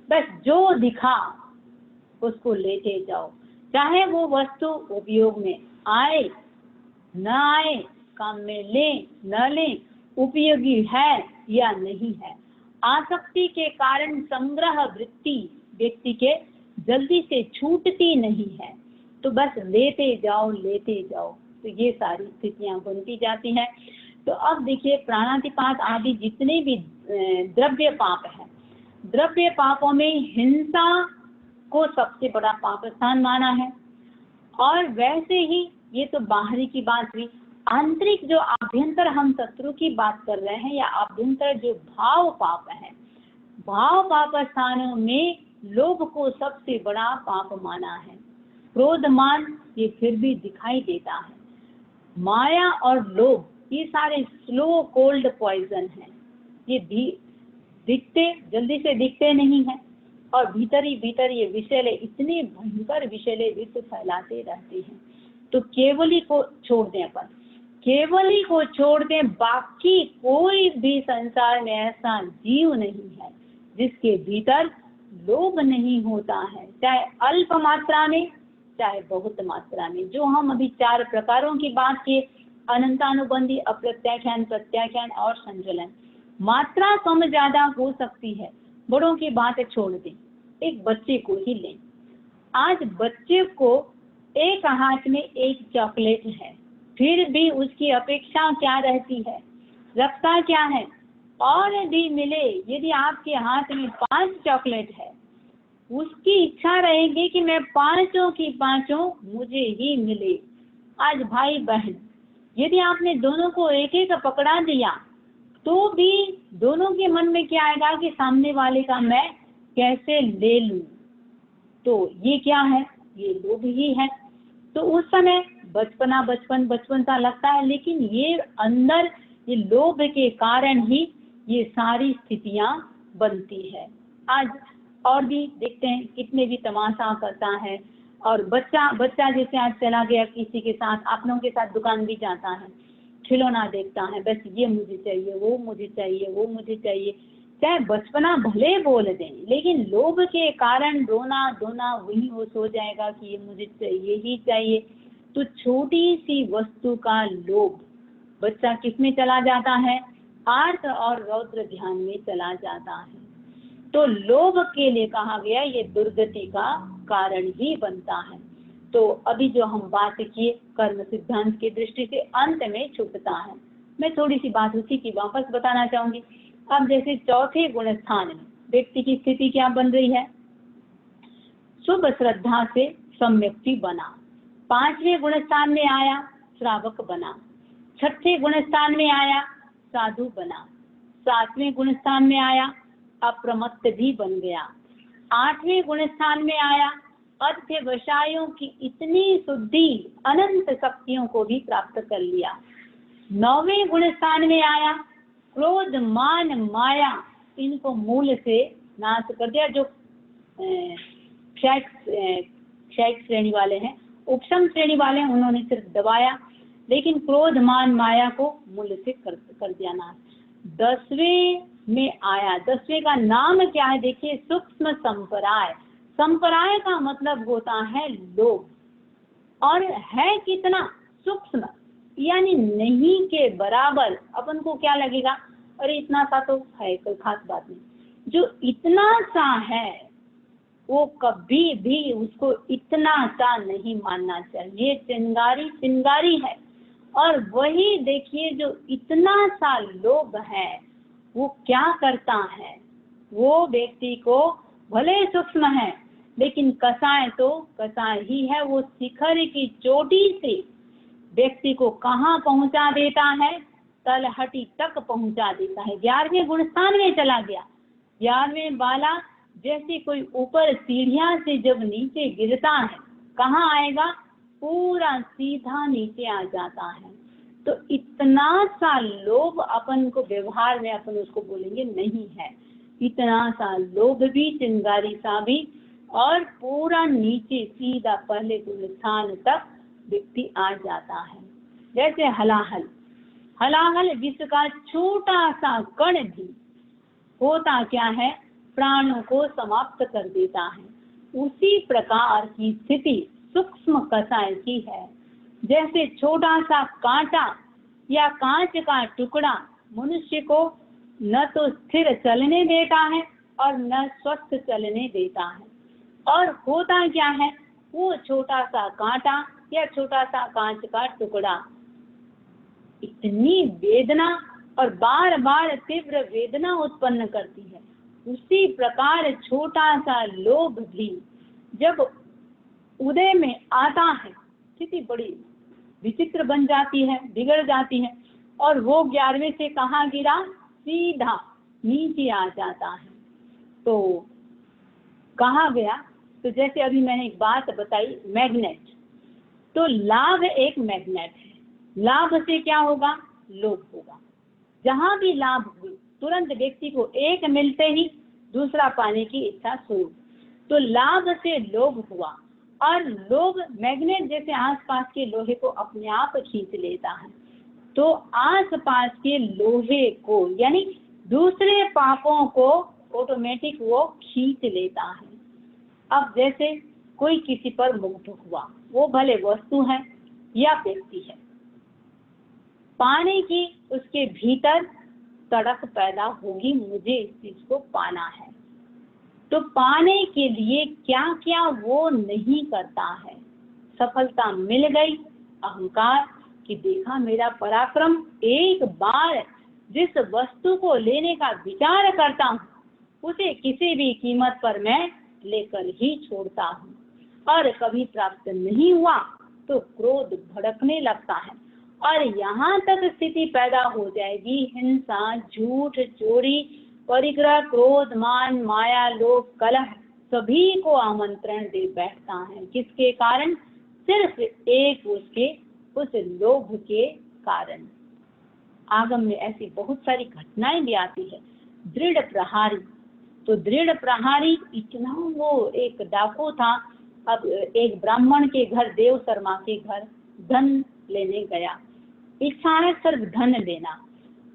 बस जो दिखा उसको लेते जाओ, चाहे वो वस्तु उपयोग में आए न आए, काम में लें न लें, उपयोगी है या नहीं है। आसक्ति के कारण संग्रह वृत्ति व्यक्ति के जल्दी से छूटती नहीं है। तो बस लेते जाओ लेते जाओ, तो ये सारी स्थितियां बनती जाती हैं। तो अब देखिए प्राणातिपात आदि जितने भी द्रव्य पाप है, द्रव्य पापों में हिंसा को सबसे बड़ा पाप स्थान माना है। और वैसे ही ये तो बाहरी की बात हुई, आंतरिक जो आभ्यंतर हम शत्रु की बात कर रहे हैं या आभ्यंतर जो भाव पाप है, भाव पाप स्थानों में लोभ को सबसे बड़ा पाप माना है। क्रोध मान ये फिर भी दिखाई देता है, माया और लोभ ये सारे स्लो कोल्ड पॉइजन है। ये दिखते जल्दी से दिखते नहीं है और भीतर ही भीतर ये विषैले, इतने भयंकर विषैले विष फैलाते रहते हैं। तो केवली को छोड़ दें, अपन केवली को छोड़ दें, बाकी कोई भी संसार में ऐसा जीव नहीं है जिसके भीतर लोभ नहीं होता है, चाहे अल्प मात्रा में चाहे बहुत मात्रा में। जो हम अभी 4 प्रकारों की बात किए, अनंतानुबंधी, अप्रत्याख्यान, प्रत्याख्यान और संचलन, मात्रा कम ज्यादा हो सकती है। बड़ों की बात छोड़ दें, एक बच्चे को ही लें। आज बच्चे को एक हाथ में एक चॉकलेट है, फिर भी उसकी अपेक्षा क्या रहती है, रखता क्या है, और यदि मिले, यदि आपके हाथ में 5 चॉकलेट है, उसकी इच्छा रहेगी कि मैं 5 की 5 मुझे ही मिले। आज भाई बहन, यदि आपने दोनों को एक एक पकड़ा दिया तो भी दोनों के मन में क्या आएगा कि सामने वाले का मैं कैसे ले लूं। तो ये क्या है, ये लोभ ही है। तो उस समय बचपन सा लगता है, लेकिन ये अंदर ये लोभ के कारण ही ये सारी स्थितियां बनती है। आज और भी देखते हैं कितने भी तमाशा करता है, और बच्चा जैसे आज चला गया किसी के साथ, अपनों के साथ दुकान भी जाता है, खिलौना देखता है, बस ये मुझे चाहिए, वो मुझे चाहिए, वो मुझे चाहिए। चाहे बचपना भले बोल दें, लेकिन लोभ के कारण रोना धोना वही हो सो जाएगा कि ये मुझे चाहिए ही चाहिए। तो छोटी सी वस्तु का लोभ बच्चा किस में चला जाता है? आर्त और रौद्र ध्यान में चला जाता है। तो लोभ के लिए कहा गया ये दुर्गति का कारण ही बनता है। तो अभी जो हम बात किए कर्म सिद्धांत की दृष्टि से अंत में छूटता है। मैं थोड़ी सी बात उसी की वापस बताना चाहूंगी। अब जैसे चौथे गुण स्थान में व्यक्ति की स्थिति क्या बन रही है? शुभ श्रद्धा से सम्यक्ति बना। 5वें गुण स्थान में आया श्रावक बना। 6ठे गुण स्थान में आया साधु बना। 7वें गुण स्थान में आया अप्रमत्त भी बन गया। 8वें गुण स्थान में आया अध्यवसायों की इतनी शुद्धि अनंत शक्तियों को भी प्राप्त कर लिया। 9वें गुण स्थान में आया क्रोध मान माया, इनको मूल से नाश कर दिया। जो क्षैक श्रेणी वाले हैं, उपशम श्रेणी वाले हैं, उन्होंने सिर्फ दबाया, लेकिन क्रोध मान माया को मूल से कर दिया नाश। 10वें में आया, 10वें का नाम क्या है? देखिए, सूक्ष्म संपराय। संपराय का मतलब होता है लोभ, और है कितना सूक्ष्म, यानी नहीं के बराबर। अपन को क्या लगेगा, अरे इतना सा तो है, कोई खास बात नहीं। जो इतना सा है वो कभी भी उसको इतना सा नहीं मानना चाहिए। चिंगारी चिंगारी है। और वही देखिए जो इतना सा लोभ है वो क्या करता है? वो व्यक्ति को भले सूक्ष्म है लेकिन कसाय तो कसाय ही है। वो शिखर की चोटी से व्यक्ति को कहाँ पहुंचा देता है? तलहटी तक पहुंचा देता है। 11वें गुण स्थान में चला गया। 11वें वाला जैसे कोई ऊपर सीढ़ियां से जब नीचे गिरता है, कहाँ आएगा? पूरा सीधा नीचे आ जाता है। तो इतना सा लोभ अपन को व्यवहार में अपन उसको बोलेंगे नहीं है। इतना सा लोभ भी, चिंगारी सा भी, और पूरा नीचे सीधा पहले गुण स्थान तक व्यक्ति आ जाता है। जैसे हलाहल, हलाहल विश्व का छोटा सा कण भी होता क्या है? प्राणों को समाप्त कर देता है। उसी प्रकार की स्थिति सूक्ष्म कसाय की है। जैसे छोटा सा कांटा या कांच का टुकड़ा मनुष्य को न तो स्थिर चलने देता है और न स्वस्थ चलने देता है। और होता क्या है? वो छोटा सा कांटा या छोटा सा कांच का टुकड़ा इतनी वेदना और बार बार तीव्र वेदना उत्पन्न करती है। उसी प्रकार छोटा सा लोभ भी जब उदय में आता है, स्थिति बड़ी विचित्र बन जाती है, बिगड़ जाती है, और वो 11वें से कहाँ गिरा? सीधा नीचे आ जाता है। तो कहा गया, तो जैसे अभी मैंने एक बात बताई, मैग्नेट। तो लाभ एक मैग्नेट है। लाभ से क्या होगा? लोभ होगा। जहां भी लाभ हुई तुरंत व्यक्ति को एक मिलते ही दूसरा पाने की इच्छा शुरू। तो लाभ से लोभ हुआ, और लोभ मैग्नेट जैसे आसपास के लोहे को अपने आप खींच लेता है। तो आसपास के लोहे को, यानी दूसरे पापों को ऑटोमेटिक वो खींच लेता है। अब जैसे कोई किसी पर मुग्ध हुआ, वो भले वस्तु है या व्यक्ति है, पाने की उसके भीतर तड़प पैदा होगी, मुझे इस चीज को पाना है। तो पाने के लिए क्या क्या वो नहीं करता है। सफलता मिल गई, अहंकार कि देखा मेरा पराक्रम, एक बार जिस वस्तु को लेने का विचार करता हूँ उसे किसी भी कीमत पर मैं लेकर ही छोड़ता हूँ। और कभी प्राप्त नहीं हुआ तो क्रोध भड़कने लगता है, और यहाँ तक स्थिति पैदा हो जाएगी हिंसा, झूठ, चोरी, परिग्रह, क्रोध, मान, माया, लोभ, कलह सभी को आमंत्रण दे बैठता है। किसके कारण? सिर्फ एक उसके उस लोभ के कारण। आगम में ऐसी बहुत सारी घटनाएं भी आती है। दृढ़ प्रहारी, तो दृढ़ प्रहारी इतना, वो एक डाकू था। अब एक ब्राह्मण के घर, देव शर्मा के घर धन लेने गया। इच्छा है सिर्फ धन लेना।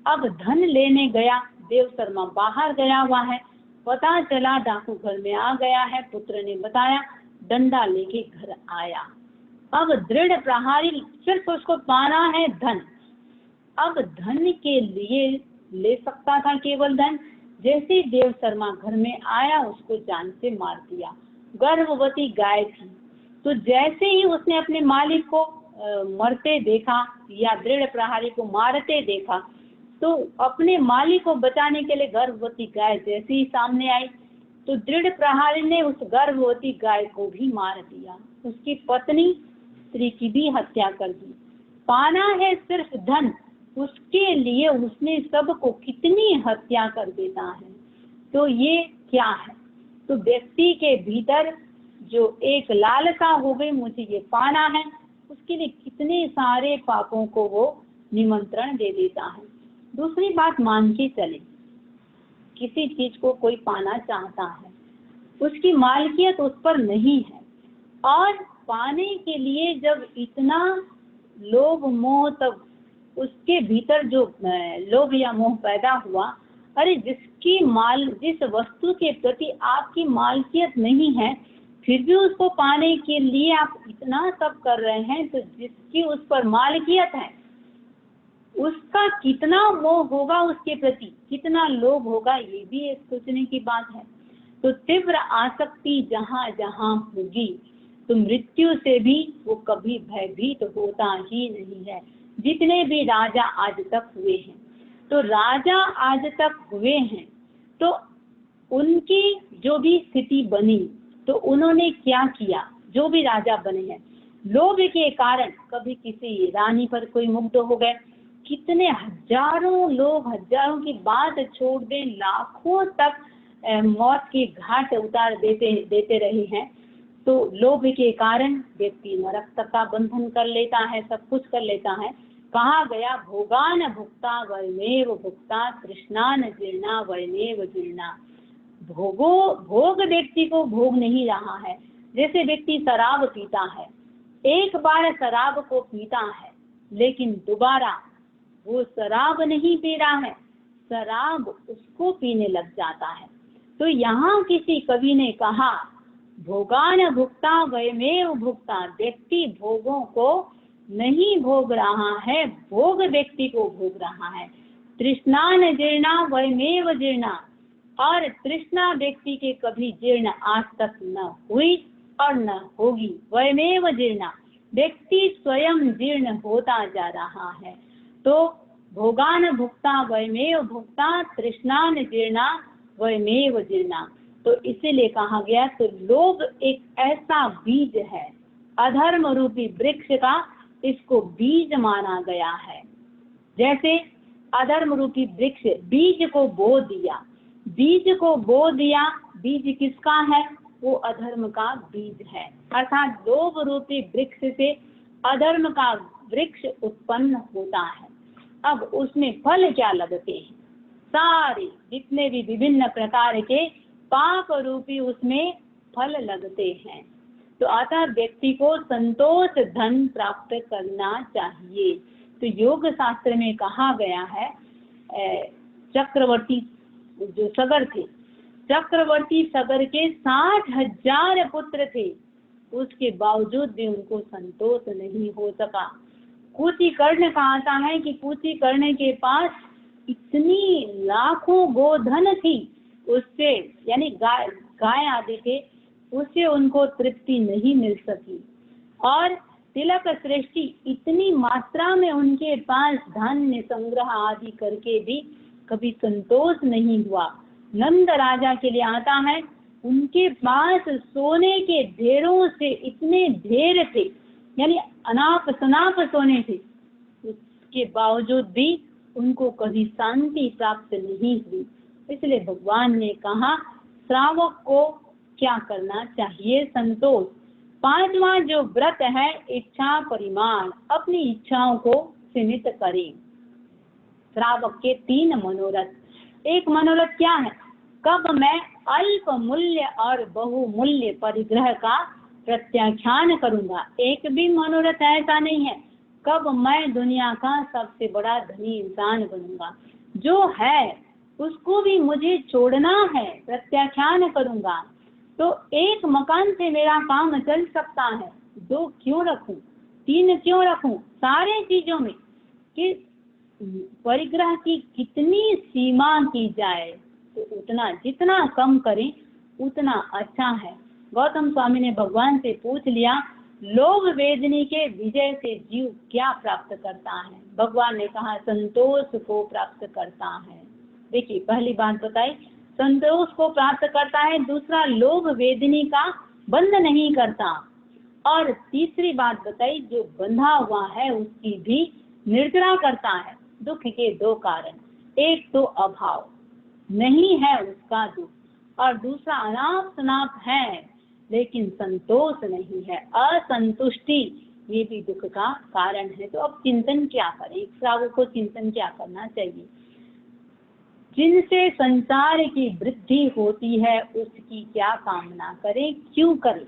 अब धन लेने गया, देव शर्मा बाहर गया हुआ है, पता चला डाकू घर में आ गया है। पुत्र ने बताया, डंडा लेके घर आया। अब दृढ़ प्रहारी, सिर्फ उसको पाना है धन। अब धन के लिए ले सकता था केवल धन। जैसे ही देव शर्मा घर में आया, उसको जान से मार दिया। गर्भवती गाय थी, तो जैसे ही उसने अपने मालिक को मरते देखा या दृढ़ प्रहारी को मारते देखा, तो अपने मालिक को बचाने के लिए गर्भवती गाय जैसे ही सामने आई, तो दृढ़ प्रहारी ने उस गर्भवती गाय को भी मार दिया। उसकी पत्नी स्त्री की भी हत्या कर दी। पाना है सिर्फ धन, उसके लिए उसने सबको कितनी हत्या कर देता है। तो ये क्या है? तो व्यक्ति के भीतर जो एक लालसा हो गई, मुझे ये पाना है, उसके लिए कितने सारे पापों को वो निमंत्रण दे देता है। दूसरी बात मान के चले, किसी चीज को कोई पाना चाहता है, उसकी मालकियत उस पर नहीं है, और पाने के लिए जब इतना लोभ मोह, तब उसके भीतर जो लोभ या मोह पैदा हुआ, अरे जिस वस्तु के प्रति आपकी मालकियत नहीं है, फिर भी उसको पाने के लिए आप इतना सब कर रहे हैं, तो जिसकी उस पर मालकियत है उसका कितना मोह होगा, उसके प्रति कितना लोभ होगा, ये भी एक सोचने की बात है। तो तीव्र आसक्ति जहाँ जहाँ होगी, तो मृत्यु से भी वो कभी भयभीत होता ही नहीं है। जितने भी राजा आज तक हुए हैं, तो राजा आज तक हुए हैं, तो उनकी जो भी स्थिति बनी, तो उन्होंने क्या किया? जो भी राजा बने हैं, लोभ के कारण कभी किसी रानी पर कोई मुग्ध हो गए, कितने हजारों लोग, हजारों की बात छोड़ दें, लाखों तक मौत के घाट उतार देते रहे हैं। तो लोभ के कारण व्यक्ति नरक तक का बंधन कर लेता है, सब कुछ कर लेता है। कहा गया, भोगान भुक्ता वयमेव भुक्ता, तृष्णान जीर्णा वयमेव जीर्णा। भोग व्यक्ति को भोग नहीं रहा है। जैसे व्यक्ति शराब पीता है, एक बार शराब को पीता है, लेकिन दोबारा वो शराब नहीं पी रहा है, शराब उसको पीने लग जाता है। तो यहाँ किसी कवि ने कहा, भोगान भुक्ता वयमेव भुक्ता, व्यक्ति भोगों को नहीं भोग रहा है, भोग व्यक्ति को भोग रहा है। तृष्णान जीर्णा वयमेव जीर्णा, और तृष्णा व्यक्ति के कभी जीर्ण आज तक न हुई और न होगी। वयमेव जीर्णा, व्यक्ति स्वयं जीर्ण होता जा रहा है। तो भोगान भुक्ता वयमेव भुक्ता, तृष्णान जीर्णा वयमेव जीर्णा। तो इसीलिए कहा गया, तो लोभ एक ऐसा बीज है, अधर्म रूपी वृक्ष का, इसको बीज माना गया है। जैसे अधर्म रूपी वृक्ष बीज को बो दिया, बीज किसका है? वो अधर्म का बीज है। अर्थात लोभ रूपी वृक्ष से अधर्म का वृक्ष उत्पन्न होता है। अब उसमें फल क्या लगते हैं? सारे जितने भी विभिन्न प्रकार के पाप रूपी उसमें फल लगते हैं। तो अतः व्यक्ति को संतोष धन प्राप्त करना चाहिए। तो योग शास्त्र में कहा गया है, चक्रवर्ती जो सगर थे, चक्रवर्ती सगर के 60,000 पुत्र थे, उसके बावजूद भी उनको संतोष नहीं हो सका। कुचिकर्ण का आता है कि कुचिकर्ण के पास इतनी लाखों गोधन थी, उससे यानी गाय आदि के, उससे उनको तृप्ति नहीं मिल सकी। और तिलक सृष्टि इतनी मात्रा में उनके पास धान्य संग्रह आदि करके भी कभी संतोष नहीं हुआ। नंद राजा के लिए आता है, उनके पास सोने के ढेरों से इतने ढेर थे, यानी अनाप शनाप सोने थे, उसके बावजूद भी उनको कभी शांति प्राप्त नहीं हुई। इसलिए भगवान ने कहा, श्रावक को क्या करना चाहिए? संतोष। 5वां जो व्रत है, इच्छा परिमाण, अपनी इच्छाओं को सीमित करें। श्रावक के 3 मनोरथ। एक मनोरथ क्या है? कब मैं अल्प मूल्य और बहुमूल्य परिग्रह का प्रत्याख्यान करूंगा। एक भी मनोरथ ऐसा नहीं है कब मैं दुनिया का सबसे बड़ा धनी इंसान बनूंगा। जो है उसको भी मुझे छोड़ना है, प्रत्याख्यान करूंगा। तो एक मकान से मेरा काम चल सकता है, 2 क्यों रखूं, 3 क्यों रखूं। सारे चीजों में कि परिग्रह की कितनी सीमा की जाए, तो उतना जितना कम करें उतना अच्छा है। गौतम स्वामी ने भगवान से पूछ लिया, लोभ वेदनी के विजय से जीव क्या प्राप्त करता है। भगवान ने कहा, संतोष को प्राप्त करता है। देखिए, पहली बात बताई, संतोष को प्राप्त करता है। दूसरा, लोभ वेदनी का बंध नहीं करता। और तीसरी बात बताई, जो बंधा हुआ है उसकी भी निर्जरा करता है। दुख के 2 कारण, एक तो अभाव, नहीं है उसका दुख, और दूसरा अनाप शनाप है लेकिन संतोष नहीं है, असंतुष्टि, ये भी दुख का कारण है। तो अब चिंतन क्या करें, श्रावक को चिंतन क्या करना चाहिए। जिनसे संसार की वृद्धि होती है उसकी क्या कामना करें, क्यों करें।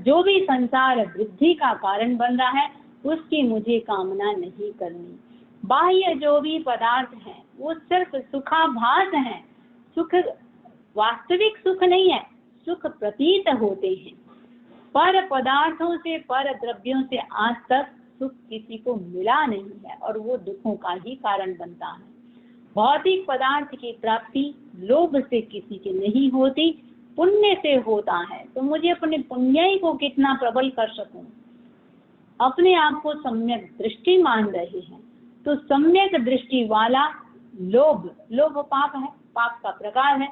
जो भी संसार वृद्धि का कारण बन रहा है उसकी मुझे कामना नहीं करनी। बाह्य जो भी पदार्थ हैं वो सिर्फ सुखाभास हैं, सुख वास्तविक सुख नहीं है, सुख प्रतीत होते हैं। पर पदार्थों से, पर द्रव्यों से आज तक सुख किसी को मिला नहीं है और वो दुखों का ही कारण बनता है। भौतिक पदार्थ की प्राप्ति लोभ से किसी की नहीं होती, पुण्य से होता है। तो मुझे अपने पुण्य को कितना प्रबल कर सकूं। अपने आप को सम्यक दृष्टि मान रहे हैं तो सम्यक दृष्टि वाला लोभ, लोभ पाप है, पाप का प्रकार है,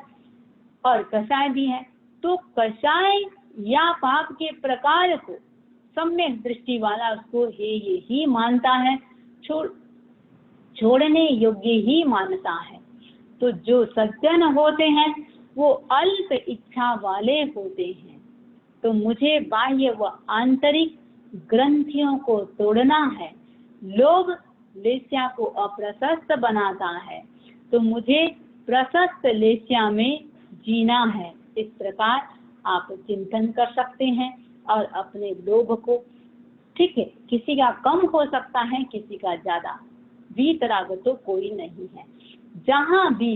और कषाय भी है। तो कषाय या पाप के प्रकार को सम्यक दृष्टि वाला उसको ये ही मानता है, छोड़ने योग्य ही मानता है। तो जो सज्जन होते हैं वो अल्प इच्छा वाले होते हैं। तो मुझे बाह्य व आंतरिक ग्रंथियों को तोड़ना है। लोभ लेस्या को अप्रशस्त बनाता है, तो मुझे प्रशस्त लेस्या में जीना है। इस प्रकार आप चिंतन कर सकते हैं और अपने लोभ को, ठीक है, किसी का कम हो सकता है, किसी का ज्यादा, वीतराग तो कोई नहीं है। जहाँ भी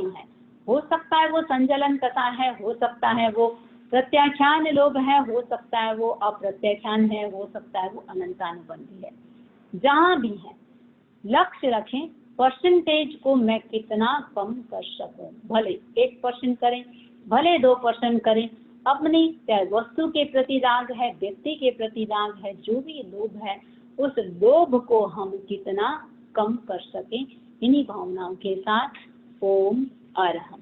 है हो सकता है वो संजलन कथा है, हो सकता है वो प्रत्याख्यान लोभ है, हो सकता है वो अप्रत्याख्यान है, हो सकता है वो अनंतानुबंधी है। जहाँ भी है लक्ष्य रखें, परसेंटेज को मैं कितना कम कर सकूं। भले 1% करें, भले 2% करें। अपनी चाहे वस्तु के प्रति राग है, व्यक्ति के प्रति राग है, जो भी लोभ है उस लोभ को हम कितना कम कर सकें, इन्हीं भावनाओं के साथ ओम अरहम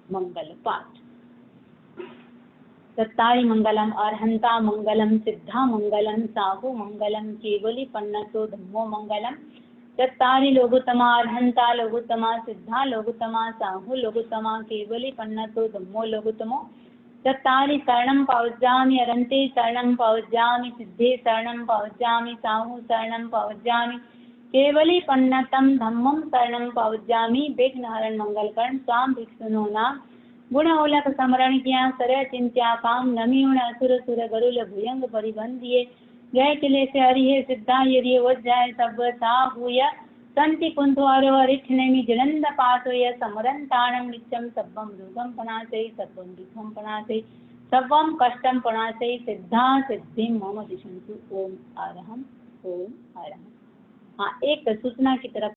मंगल पाठ। तत्तारि मंगलम अरहंता मंगलम सिद्धा मंगलम साहु मंगलम केवली पन्नतो धम्मो मंगलम। तत्तारि लोगोत्तमा अरहंता लोगोत्तमा सिद्धा लोगोत्तमा साहु लोगोत्तमा केवली पन्नतो धम्मो लोगोत्तमो। तत्तारि शरणं पवज्जामि अरन्ते शरणं पवज्जामि सिद्धे शरणं पवज्जामि साहु शरणं पवज्जामि केवली पन्नतं धम्मं शरणं पवज्जामि। विघ्नहरण मंगलकरण स्वाम भिक्षुनो नाम गुणोलक समरण किया सरय चिंत्या काम नमीण असुर सुर गरुल भुयंग परिबंधिये। जय किले से हरिहे सिद्धा यदि वज्जाय सब साहूय संति कुंथवारो हरिठनेमि जलंद पासोय समरंताणं नित्यं सब्बं रोगं पनाशै सब्बं दुःखं पनाशै सब्बं कष्टं पनाशै सिद्धा सिद्धिं मम दिशन्तु। ओम अरहम ओम अरहम। हाँ, एक सूचना की तरफ